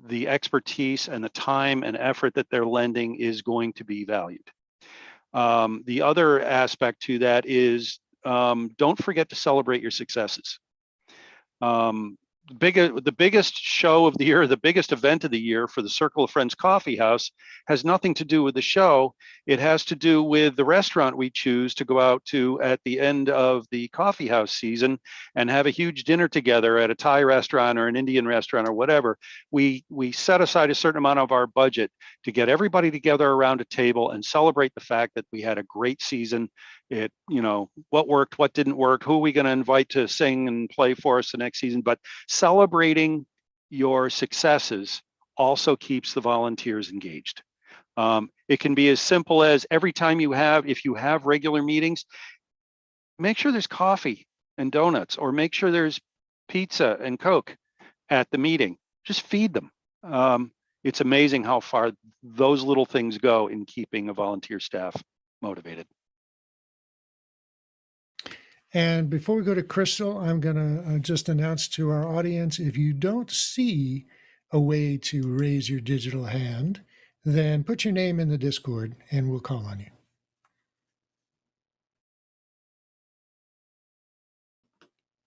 the expertise and the time and effort that they're lending is going to be valued. The other aspect to that is don't forget to celebrate your successes. The biggest show of the year, the biggest event of the year for the Circle of Friends Coffee House has nothing to do with the show. It has to do with the restaurant we choose to go out to at the end of the coffee house season and have a huge dinner together at a Thai restaurant or an Indian restaurant or whatever. We set aside a certain amount of our budget to get everybody together around a table and celebrate the fact that we had a great season. What worked, what didn't work, who are we going to invite to sing and play for us the next season. But celebrating your successes also keeps the volunteers engaged. It can be as simple as every time if you have regular meetings, make sure there's coffee and donuts, or make sure there's pizza and Coke at the meeting. Just feed them. it's amazing how far those little things go in keeping a volunteer staff motivated. And before we go to Crystal, I'm going to just announce to our audience, if you don't see a way to raise your digital hand, then put your name in the Discord and we'll call on you.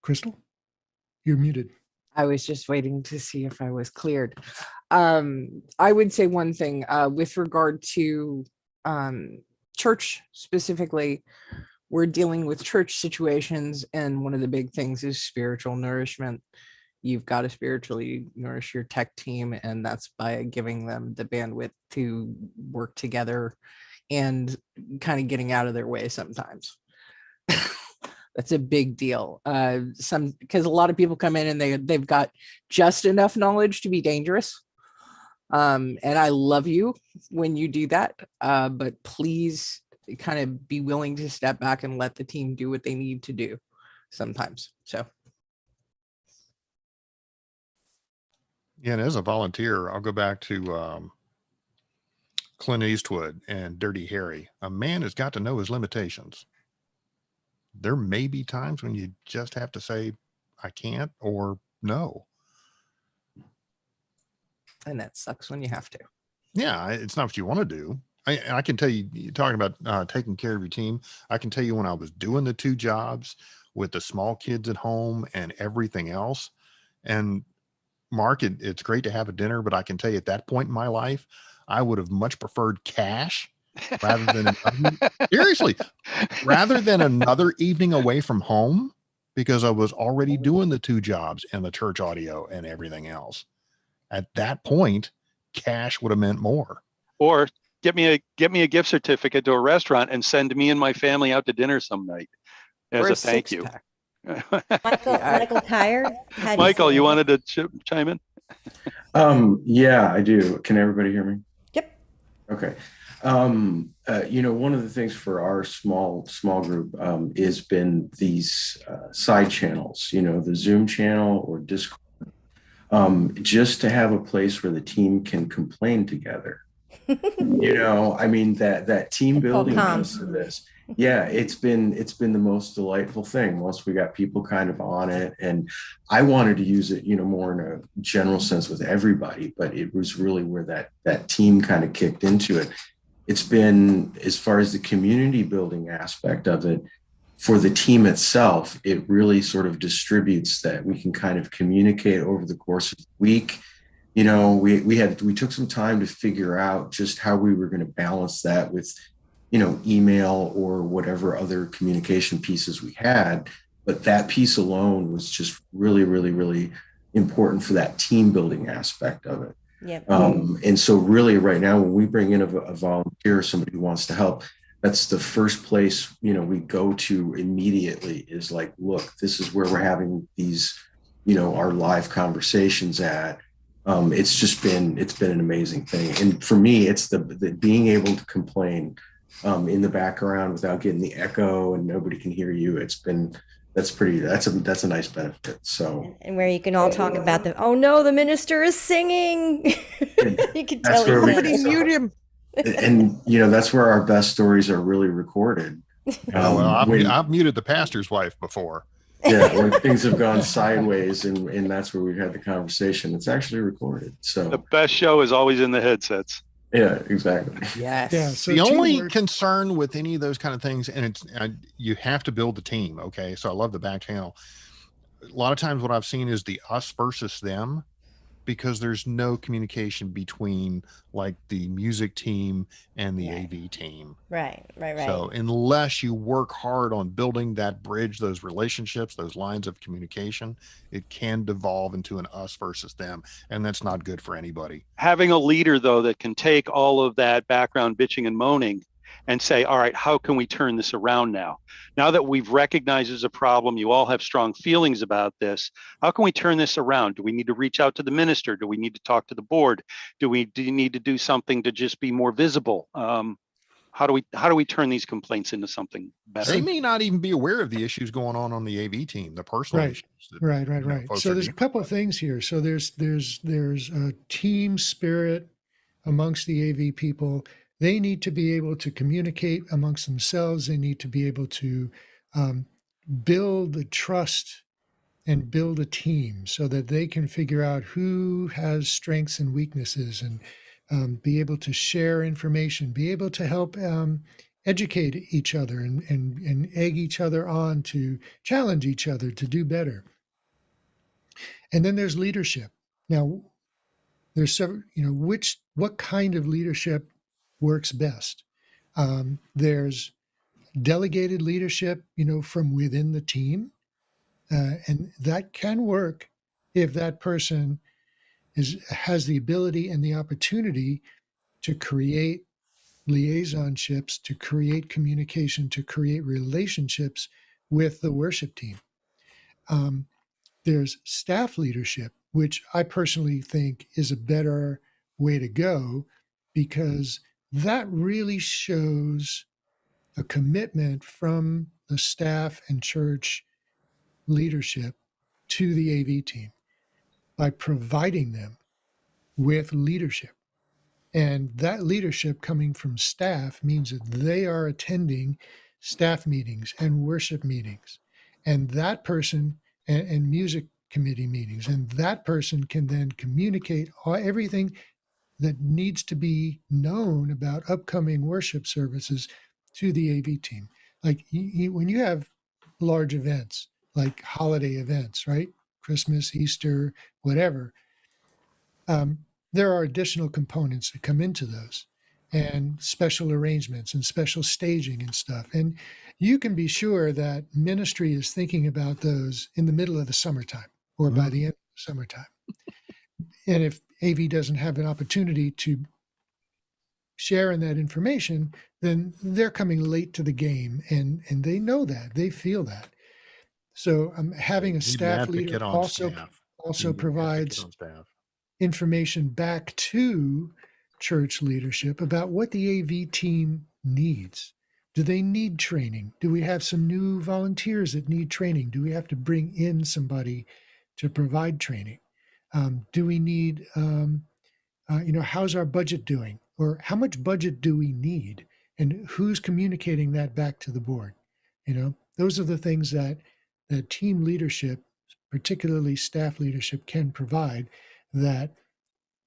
Crystal, you're muted. I was just waiting to see if I was cleared. I would say one thing with regard to church specifically. We're dealing with church situations, and one of the big things is spiritual nourishment. You've got to spiritually nourish your tech team, and that's by giving them the bandwidth to work together and kind of getting out of their way sometimes. That's a big deal. Because a lot of people come in and they've got just enough knowledge to be dangerous. And I love you when you do that, but please kind of be willing to step back and let the team do what they need to do sometimes. So. Yeah, and as a volunteer, I'll go back to Clint Eastwood and Dirty Harry. A man has got to know his limitations. There may be times when you just have to say, I can't, or no. And that sucks when you have to. Yeah, it's not what you want to do. I can tell you, you're talking about taking care of your team. I can tell you when I was doing the 2 jobs with the small kids at home and everything else. And Mark, it's great to have a dinner, but I can tell you at that point in my life, I would have much preferred cash rather than seriously, rather than another evening away from home, because I was already doing the 2 jobs and the church audio and everything else. At that point, cash would have meant more. Or get me a gift certificate to a restaurant and send me and my family out to dinner some night as a thank you. Michael Kyer. Michael, you wanted to chime in? Yeah, I do. Can everybody hear me? Yep. Okay. One of the things for our small group has been these side channels, the Zoom channel or Discord, just to have a place where the team can complain together. That team building comes to this. Yeah, it's been the most delightful thing once we got people kind of on it. And I wanted to use it, more in a general sense with everybody, but it was really where that team kind of kicked into it. It's been, as far as the community building aspect of it, for the team itself, it really sort of distributes that we can kind of communicate over the course of the week. We took some time to figure out just how we were going to balance that with, email or whatever other communication pieces we had. But that piece alone was just really, really, really important for that team building aspect of it. Yep. And so really right now, when we bring in a volunteer, somebody who wants to help, that's the first place, we go to immediately is like, look, this is where we're having these, our live conversations at. It's been an amazing thing. And for me, it's the being able to complain in the background without getting the echo and nobody can hear you. That's a nice benefit. So, and where you can all talk about the minister is singing. You can tell somebody mute him. And that's where our best stories are really recorded. I've muted the pastor's wife before. Yeah, when things have gone sideways and that's where we've had the conversation. It's actually recorded. So the best show is always in the headsets. Yeah, exactly. Yes. Yeah. So the only concern with any of those kind of things, and you have to build the team. Okay. So I love the back channel. A lot of times what I've seen is the us versus them, because there's no communication between like the music team and the AV team. Right. So unless you work hard on building that bridge, those relationships, those lines of communication, it can devolve into an us versus them. And that's not good for anybody. Having a leader, though, that can take all of that background bitching and moaning and say, all right, how can we turn this around now? Now that we've recognized as a problem, you all have strong feelings about this. How can we turn this around? Do we need to reach out to the minister? Do we need to talk to the board? Do you need to do something to just be more visible? how do we turn these complaints into something better? They may not even be aware of the issues going on the AV team, the personal issues. Right. Folks So are there's a couple of things here. So there's a team spirit amongst the AV people. They need to be able to communicate amongst themselves. They need to be able to build the trust and build a team so that they can figure out who has strengths and weaknesses, and be able to share information, be able to help educate each other, and egg each other on to challenge each other to do better. And then there's leadership. Now, there's several, what kind of leadership works best? There's delegated leadership, from within the team. And that can work if that person has the ability and the opportunity to create liaisonships, to create communication, to create relationships with the worship team. There's staff leadership, which I personally think is a better way to go, because that really shows a commitment from the staff and church leadership to the AV team by providing them with leadership. And that leadership coming from staff means that they are attending staff meetings and worship meetings, and that person, and music committee meetings, and that person can then communicate everything that needs to be known about upcoming worship services to the AV team. Like when you have large events, like holiday events, right? Christmas, Easter, whatever. There are additional components that come into those, and special arrangements and special staging and stuff. And you can be sure that ministry is thinking about those in the middle of the summertime or by the end of the summertime. And if AV doesn't have an opportunity to share in that information, then they're coming late to the game, and they know that, they feel that. So having a staff leader also provides information back to church leadership about what the AV team needs. Do they need training? Do we have some new volunteers that need training? Do we have to bring in somebody to provide training? Do we need, how's our budget doing? Or how much budget do we need? And who's communicating that back to the board? Those are the things that team leadership, particularly staff leadership, can provide that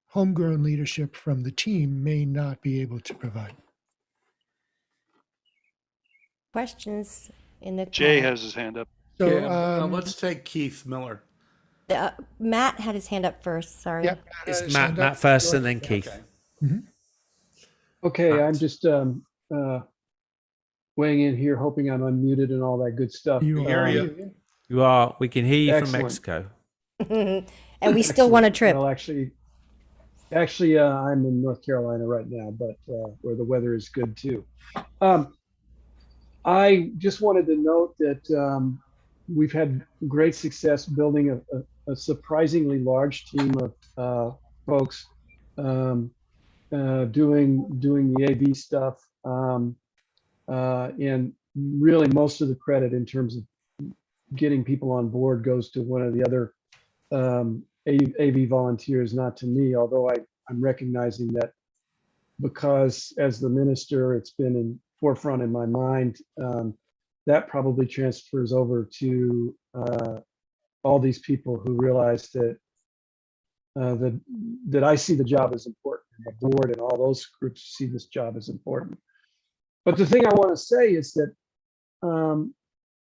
homegrown leadership from the team may not be able to provide. Questions in the Jay has his hand up. So let's take Keith Miller. Matt had his hand up first. Sorry. Yep, It's Matt first, and then Keith. Okay. Mm-hmm. Okay, Matt. I'm just weighing in here, hoping I'm unmuted and all that good stuff. You are. You are. We can hear you from Excellent. Mexico. And we still want a trip. Well, actually, I'm in North Carolina right now, but where the weather is good too. I just wanted to note that we've had great success building a surprisingly large team of folks doing the AV stuff, and really most of the credit in terms of getting people on board goes to one of the other AV volunteers, not to me, although I'm recognizing that because as the minister, it's been in forefront in my mind, that probably transfers over to all these people who realize that that I see the job as important, and the board and all those groups see this job as important. But the thing I want to say is that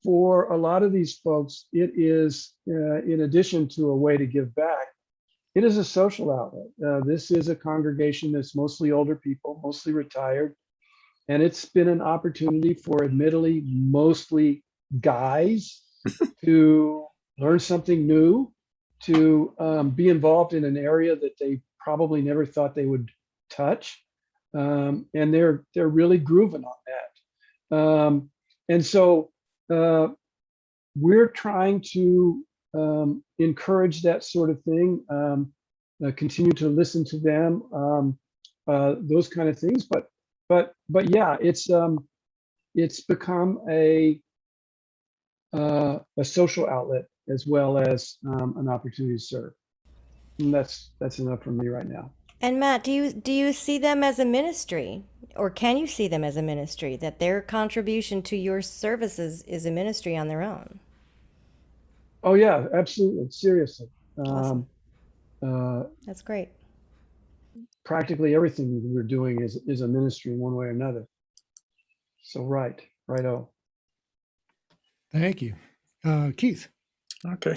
for a lot of these folks, it is, in addition to a way to give back, it is a social outlet. This is a congregation that's mostly older people, mostly retired. And it's been an opportunity for admittedly mostly guys to learn something new, to be involved in an area that they probably never thought they would touch. And they're really grooving on that. And so we're trying to encourage that sort of thing, continue to listen to them, those kind of things. But but yeah, it's become a social outlet as well as an opportunity to serve. And that's enough for me right now. And Matt, do you see them as a ministry, or can you see them as a ministry, that their contribution to your services is a ministry on their own? Oh yeah, absolutely. Seriously. Awesome. That's great. Practically everything we're doing is a ministry in one way or another. So righto. Thank you. Keith. Okay.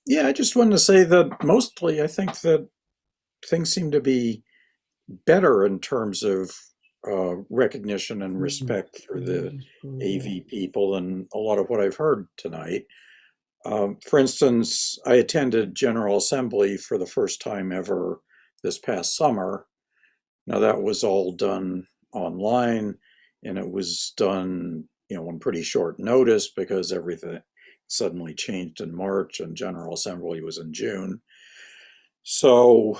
Yeah, I just wanted to say that mostly I think that things seem to be better in terms of recognition and respect for the AV people and a lot of what I've heard tonight. For instance, I attended General Assembly for the first time ever this past summer. Now that was all done online, and it was done, on pretty short notice because everything suddenly changed in March and General Assembly was in June. So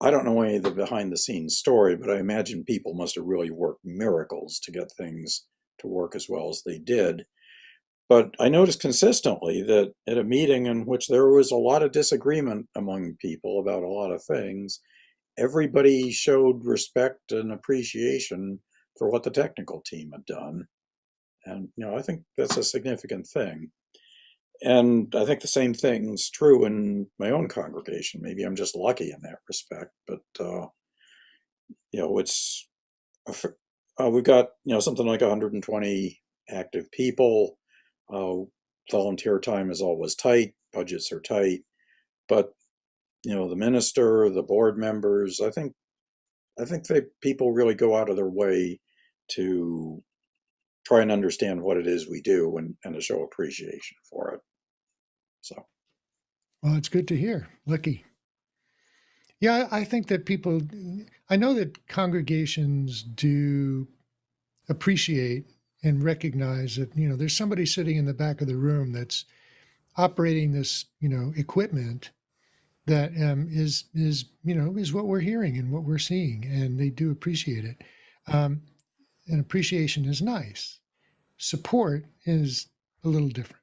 I don't know any of the behind the scenes story, but I imagine people must have really worked miracles to get things to work as well as they did. But I noticed consistently that at a meeting in which there was a lot of disagreement among people about a lot of things, everybody showed respect and appreciation for what the technical team had done. And, I think that's a significant thing. And I think the same thing's true in my own congregation. Maybe I'm just lucky in that respect, but, it's, we've got, something like 120 active people. Volunteer time is always tight, budgets are tight, but, the minister, the board members, I think people really go out of their way to try and understand what it is we do and to show appreciation for it. So, Well, it's good to hear. Lucky. Yeah, I think that I know that congregations do appreciate and recognize that, there's somebody sitting in the back of the room that's operating this, equipment that is what we're hearing and what we're seeing, and they do appreciate it. And appreciation is nice. Support is a little different.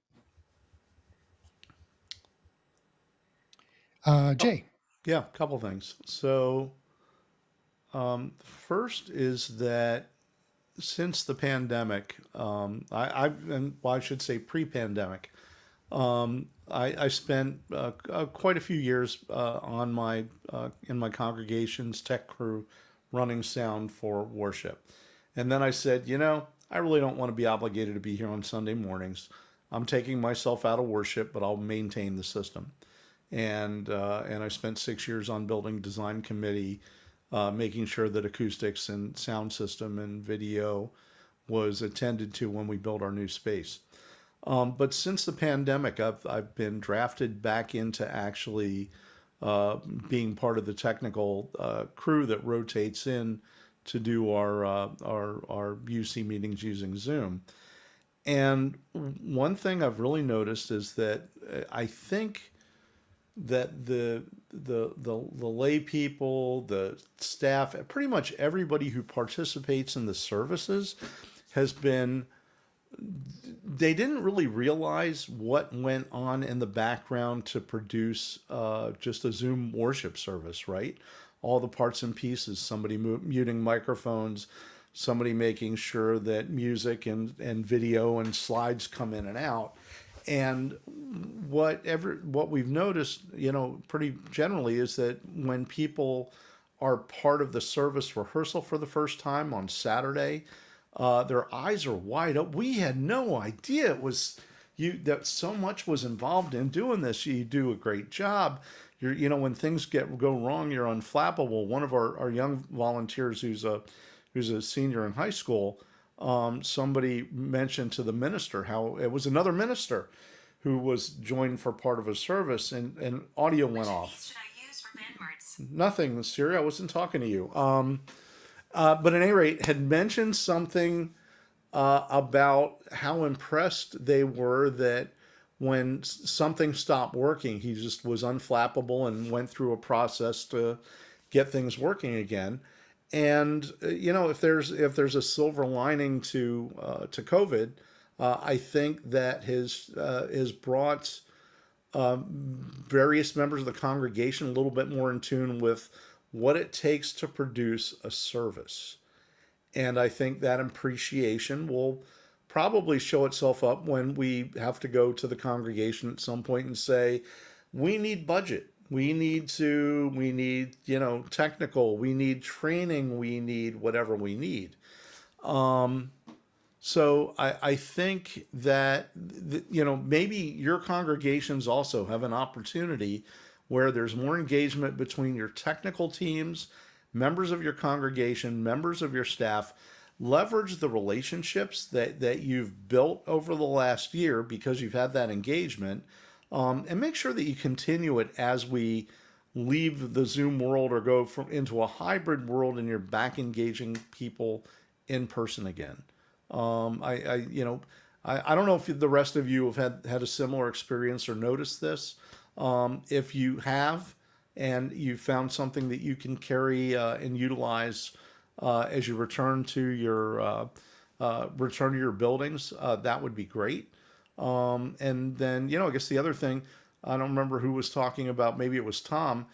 Jay. Yeah, a couple things. So, first is that since the pandemic, I should say pre-pandemic, I spent quite a few years on in my congregation's tech crew running sound for worship. And then I said, I really don't want to be obligated to be here on Sunday mornings. I'm taking myself out of worship, but I'll maintain the system. And I spent 6 years on building design committee, making sure that acoustics and sound system and video was attended to when we built our new space. But since the pandemic, I've been drafted back into actually being part of the technical crew that rotates in to do our UC meetings using Zoom. And one thing I've really noticed is that I think that the lay people, the staff, pretty much everybody who participates in the services they didn't really realize what went on in the background to produce just a Zoom worship service, right? All the parts and pieces, somebody muting microphones, somebody making sure that music and video and slides come in and out. And what we've noticed, pretty generally is that when people are part of the service rehearsal for the first time on Saturday, their eyes are wide open. We had no idea it was that so much was involved in doing this. You do a great job. When things go wrong, you're unflappable. One of our young volunteers who's a senior in high school, somebody mentioned to the minister how it was another minister who was joined for part of a service and audio went off. Should I use for band words? Nothing, Siri. I wasn't talking to you. But at any rate, had mentioned something about how impressed they were that when something stopped working, he just was unflappable and went through a process to get things working again. And if there's a silver lining to COVID, I think that has brought various members of the congregation a little bit more in tune with what it takes to produce a service. And I think that appreciation will probably show itself up when we have to go to the congregation at some point and say, we need budget. We need, technical, we need training, we need whatever we need. So I think that, maybe your congregations also have an opportunity where there's more engagement between your technical teams, members of your congregation, members of your staff. Leverage the relationships that you've built over the last year because you've had that engagement, and make sure that you continue it as we leave the Zoom world or go into a hybrid world and you're back engaging people in person again. I don't know if the rest of you have had a similar experience or noticed this. If you have, and you found something that you can carry and utilize as you return to your buildings, that would be great. And then, I guess the other thing, I don't remember who was talking about, maybe it was Tom,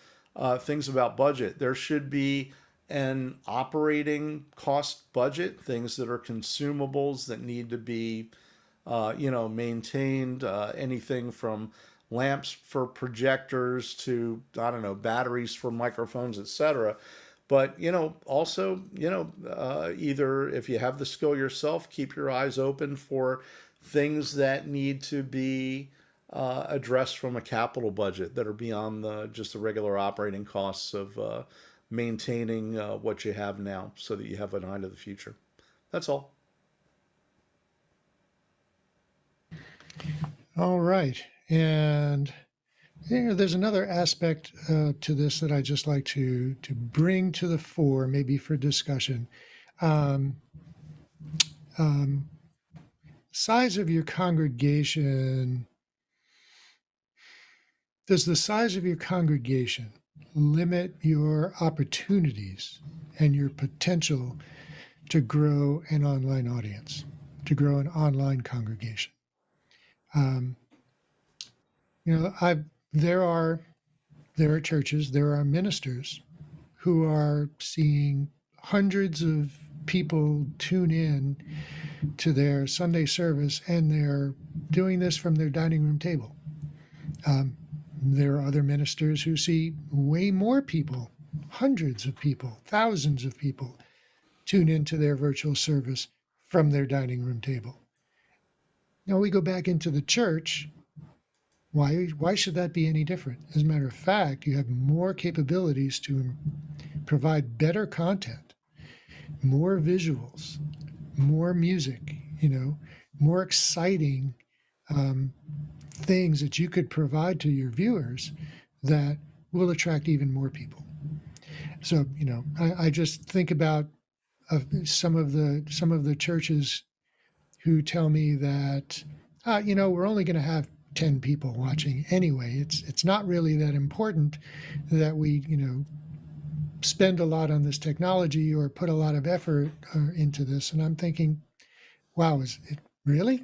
things about budget. There should be an operating cost budget, things that are consumables that need to be, maintained, anything from lamps for projectors to, I don't know, batteries for microphones, etc. But, also, either if you have the skill yourself, keep your eyes open for things that need to be addressed from a capital budget that are beyond just the regular operating costs of maintaining what you have now so that you have an eye to the future. That's all. All right. And there's another aspect to this that I just like to bring to the fore, maybe for discussion. Size of your congregation. Does the size of your congregation limit your opportunities and your potential to grow an online audience, to grow an online congregation? There are churches, there are ministers who are seeing hundreds of people tune in to their Sunday service, and they're doing this from their dining room table. There are other ministers who see way more people, hundreds of people, thousands of people tune into their virtual service from their dining room table. Now we go back into the church. Why should that be any different? As a matter of fact, you have more capabilities to provide better content, more visuals, more music, more exciting things that you could provide to your viewers that will attract even more people. So, I just think about some of the churches who tell me that, we're only going to have 10 people watching anyway. It's not really that important that we, spend a lot on this technology or put a lot of effort into this. And I'm thinking, wow, is it really?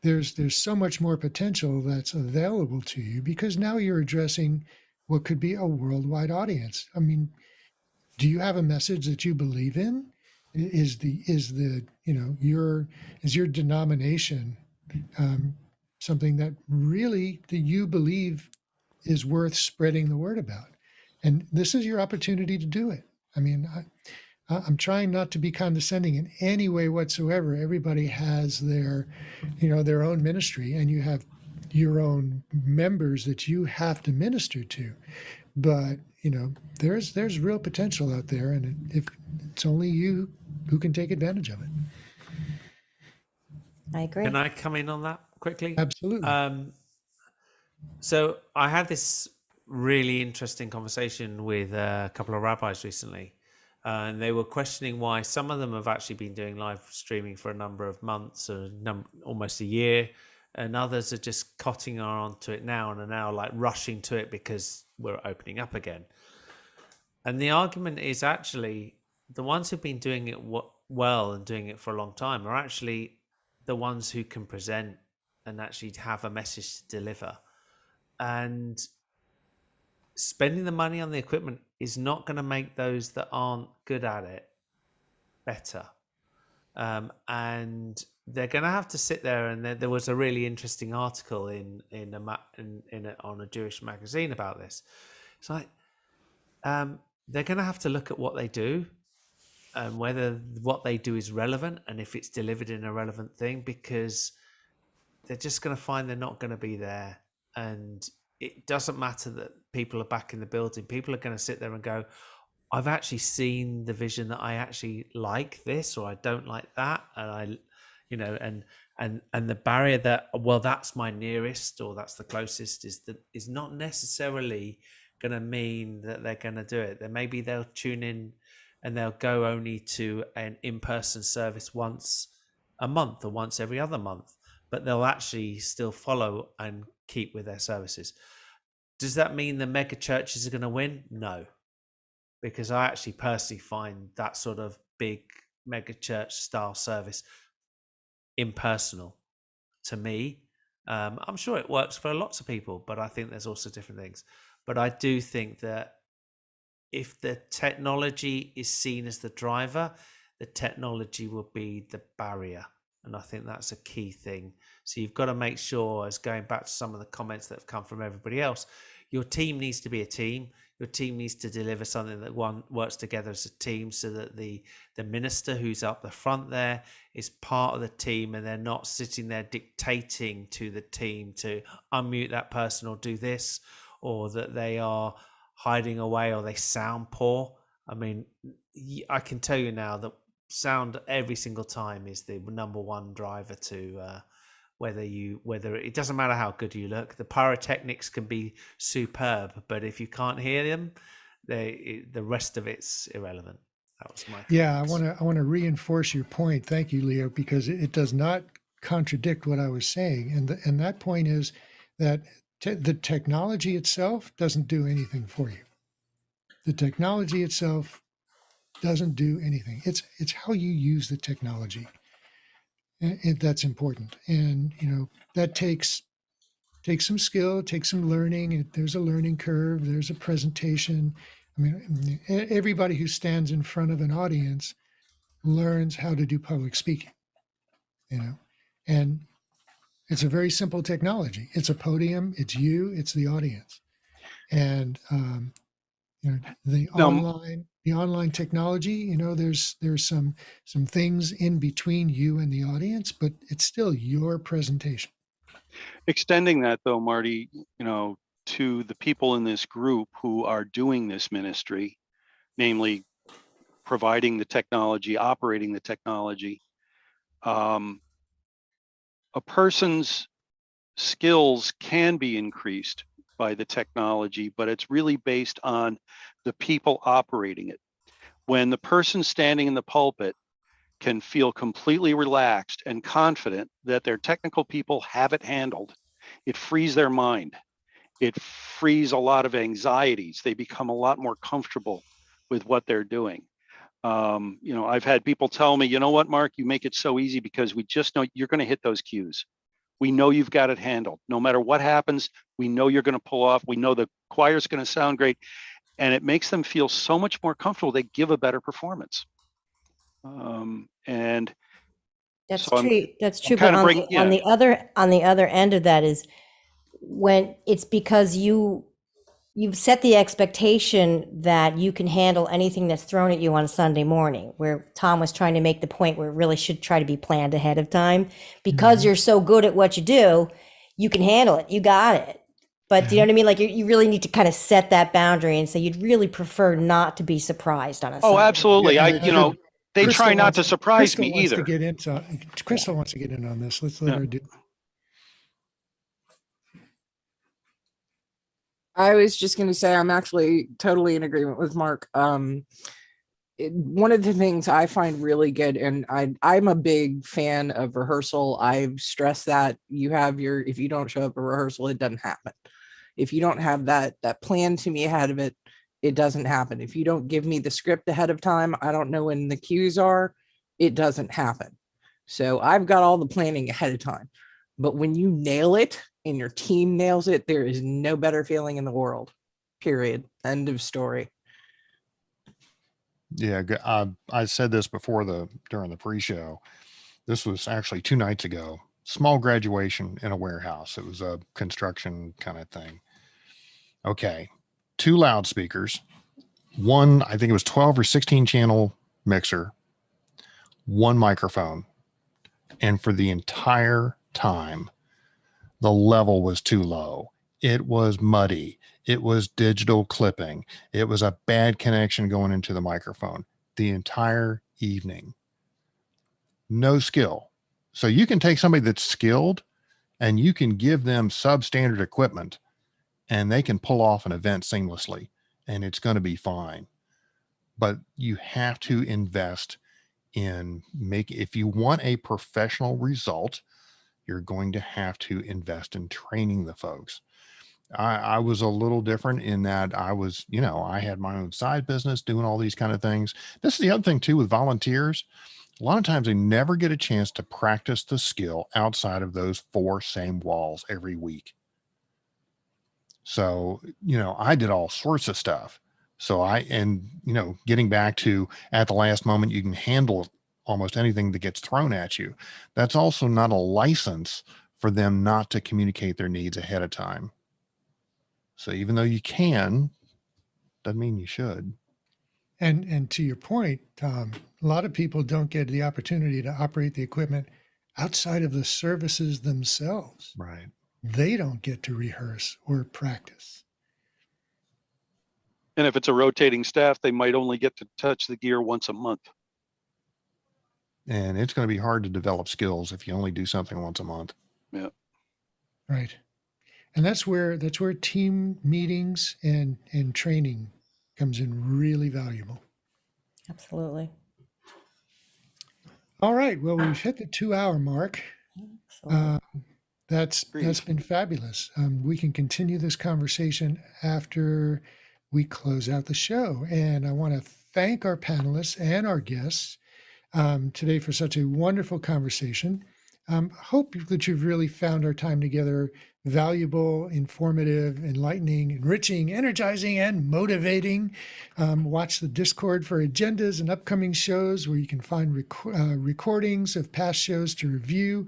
There's so much more potential that's available to you because now you're addressing what could be a worldwide audience. I mean, do you have a message that you believe in? Is your denomination something that really that you believe is worth spreading the word about? And this is your opportunity to do it. I mean, I'm trying not to be condescending in any way whatsoever. Everybody has their own ministry, and you have your own members that you have to minister to. But there's real potential out there, and if it's only you who can take advantage of it. I agree. Can I come in on that quickly? Absolutely. So I had this really interesting conversation with a couple of rabbis recently, and they were questioning why some of them have actually been doing live streaming for a number of months or almost a year, and others are just cotting on to it now and are now like rushing to it because we're opening up again. And the argument is actually the ones who've been doing it well and doing it for a long time are actually the ones who can present and actually have a message to deliver. And spending the money on the equipment is not going to make those that aren't good at it better. And they're going to have to sit there. And there was a really interesting article on a Jewish magazine about this. It's like they're going to have to look at what they do and whether what they do is relevant and if it's delivered in a relevant thing, because they're just going to find they're not going to be there. And it doesn't matter that people are back in the building. People are going to sit there and go, I've actually seen the vision that I actually like this, or I don't like that. And and the barrier that, well, that's my nearest, or that's the closest, is not necessarily going to mean that they're going to do it. Then maybe they'll tune in and they'll go only to an in-person service once a month or once every other month, but they'll actually still follow and keep with their services. Does that mean the mega churches are going to win? No, because I actually personally find that sort of big mega church style service impersonal to me. I'm sure it works for lots of people, but I think there's also different things. But I do think that if the technology is seen as the driver, the technology will be the barrier. And I think that's a key thing. So you've got to make sure, as going back to some of the comments that have come from everybody else, your team needs to be a team. Your team needs to deliver something that works together as a team, so that the minister who's up the front there is part of the team, and they're not sitting there dictating to the team to unmute that person or do this, or that they are hiding away or they sound poor. I mean, I can tell you now that sound every single time is the number one driver to whether it doesn't matter how good you look. The pyrotechnics can be superb, but if you can't hear them, the rest of it's irrelevant. That was my comments. I want to reinforce your point. Thank you, Leo, because it does not contradict what I was saying, and that point is that the technology itself doesn't do anything for you. The technology itself doesn't do anything. It's how you use the technology. That's important, and that takes some skill, takes some learning. There's a learning curve. There's a presentation. I mean, everybody who stands in front of an audience learns how to do public speaking. And it's a very simple technology. It's a podium. It's you. It's the audience, and the online technology. There's some things in between you and the audience, but it's still your presentation. Extending that though, Marty, to the people in this group who are doing this ministry, namely providing the technology, operating the technology, a person's skills can be increased by the technology, but it's really based on the people operating it. When the person standing in the pulpit can feel completely relaxed and confident that their technical people have it handled, it frees their mind. It frees a lot of anxieties. They become a lot more comfortable with what they're doing. I've had people tell me, you know what, Mark, you make it so easy because we just know you're going to hit those cues. We know you've got it handled. No matter what happens, we know you're going to pull off. We know the choir's going to sound great. And it makes them feel so much more comfortable. They give a better performance. And that's so true. That's true. But on the other end of that is when it's because you've set the expectation that you can handle anything that's thrown at you on Sunday morning, where Tom was trying to make the point where it really should try to be planned ahead of time. Because you're so good at what you do, you can handle it. You got it. But do you know what I mean? Like you really need to kind of set that boundary and say you'd really prefer not to be surprised on a Sunday. Oh, absolutely. They Crystal try not to surprise me either. Crystal wants to get in on this. Let's let her do. I was just going to say, I'm actually totally in agreement with Mark. One of the things I find really good, and I'm a big fan of rehearsal. I've stressed that if you don't show up at rehearsal, it doesn't happen. If you don't have that plan to me ahead of it, it doesn't happen. If you don't give me the script ahead of time, I don't know when the cues are, it doesn't happen. So I've got all the planning ahead of time. But when you nail it and your team nails it, there is no better feeling in the world. Period. End of story. Yeah, I said this before during the pre-show. This was actually 2 nights ago. Small graduation in a warehouse. It was a construction kind of thing. Okay, 2 loudspeakers, one, I think it was 12 or 16 channel mixer, 1 microphone, and for the entire time, the level was too low. It was muddy. It was digital clipping. It was a bad connection going into the microphone the entire evening. No skill. So you can take somebody that's skilled and you can give them substandard equipment and they can pull off an event seamlessly and it's going to be fine. But you have to invest if you want a professional result, you're going to have to invest in training the folks. I was a little different in that I had my own side business doing all these kind of things. This is the other thing too with volunteers. A lot of times they never get a chance to practice the skill outside of those 4 same walls every week. So, I did all sorts of stuff. So getting back to at the last moment, you can handle almost anything that gets thrown at you. That's also not a license for them not to communicate their needs ahead of time. So even though you can, doesn't mean you should. And to your point, Tom, a lot of people don't get the opportunity to operate the equipment outside of the services themselves. Right. They don't get to rehearse or practice. And if it's a rotating staff, they might only get to touch the gear once a month. And it's going to be hard to develop skills if you only do something once a month. Yeah. Right. And that's where team meetings and training comes in really valuable. Absolutely. All right. Well, we've hit the 2-hour mark. That's been fabulous. We can continue this conversation after we close out the show. And I want to thank our panelists and our guests today for such a wonderful conversation. Hope that you've really found our time together valuable, informative, enlightening, enriching, energizing, and motivating. Watch the Discord for agendas and upcoming shows where you can find recordings of past shows to review,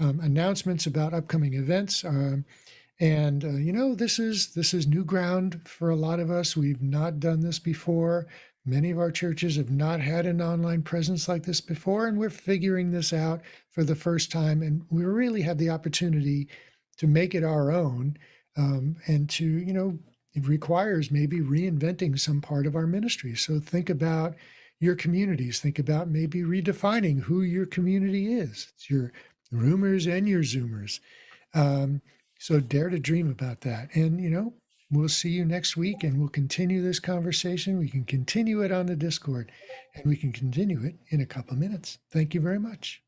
announcements about upcoming events. This is new ground for a lot of us. We've not done this before. Many of our churches have not had an online presence like this before, and we're figuring this out for the first time. And we really have the opportunity to make it our own, and to, it requires maybe reinventing some part of our ministry. So think about your communities. Think about maybe redefining who your community is. It's your roomers and your Zoomers. So dare to dream about that. And, we'll see you next week and we'll continue this conversation. We can continue it on the Discord and we can continue it in a couple of minutes. Thank you very much.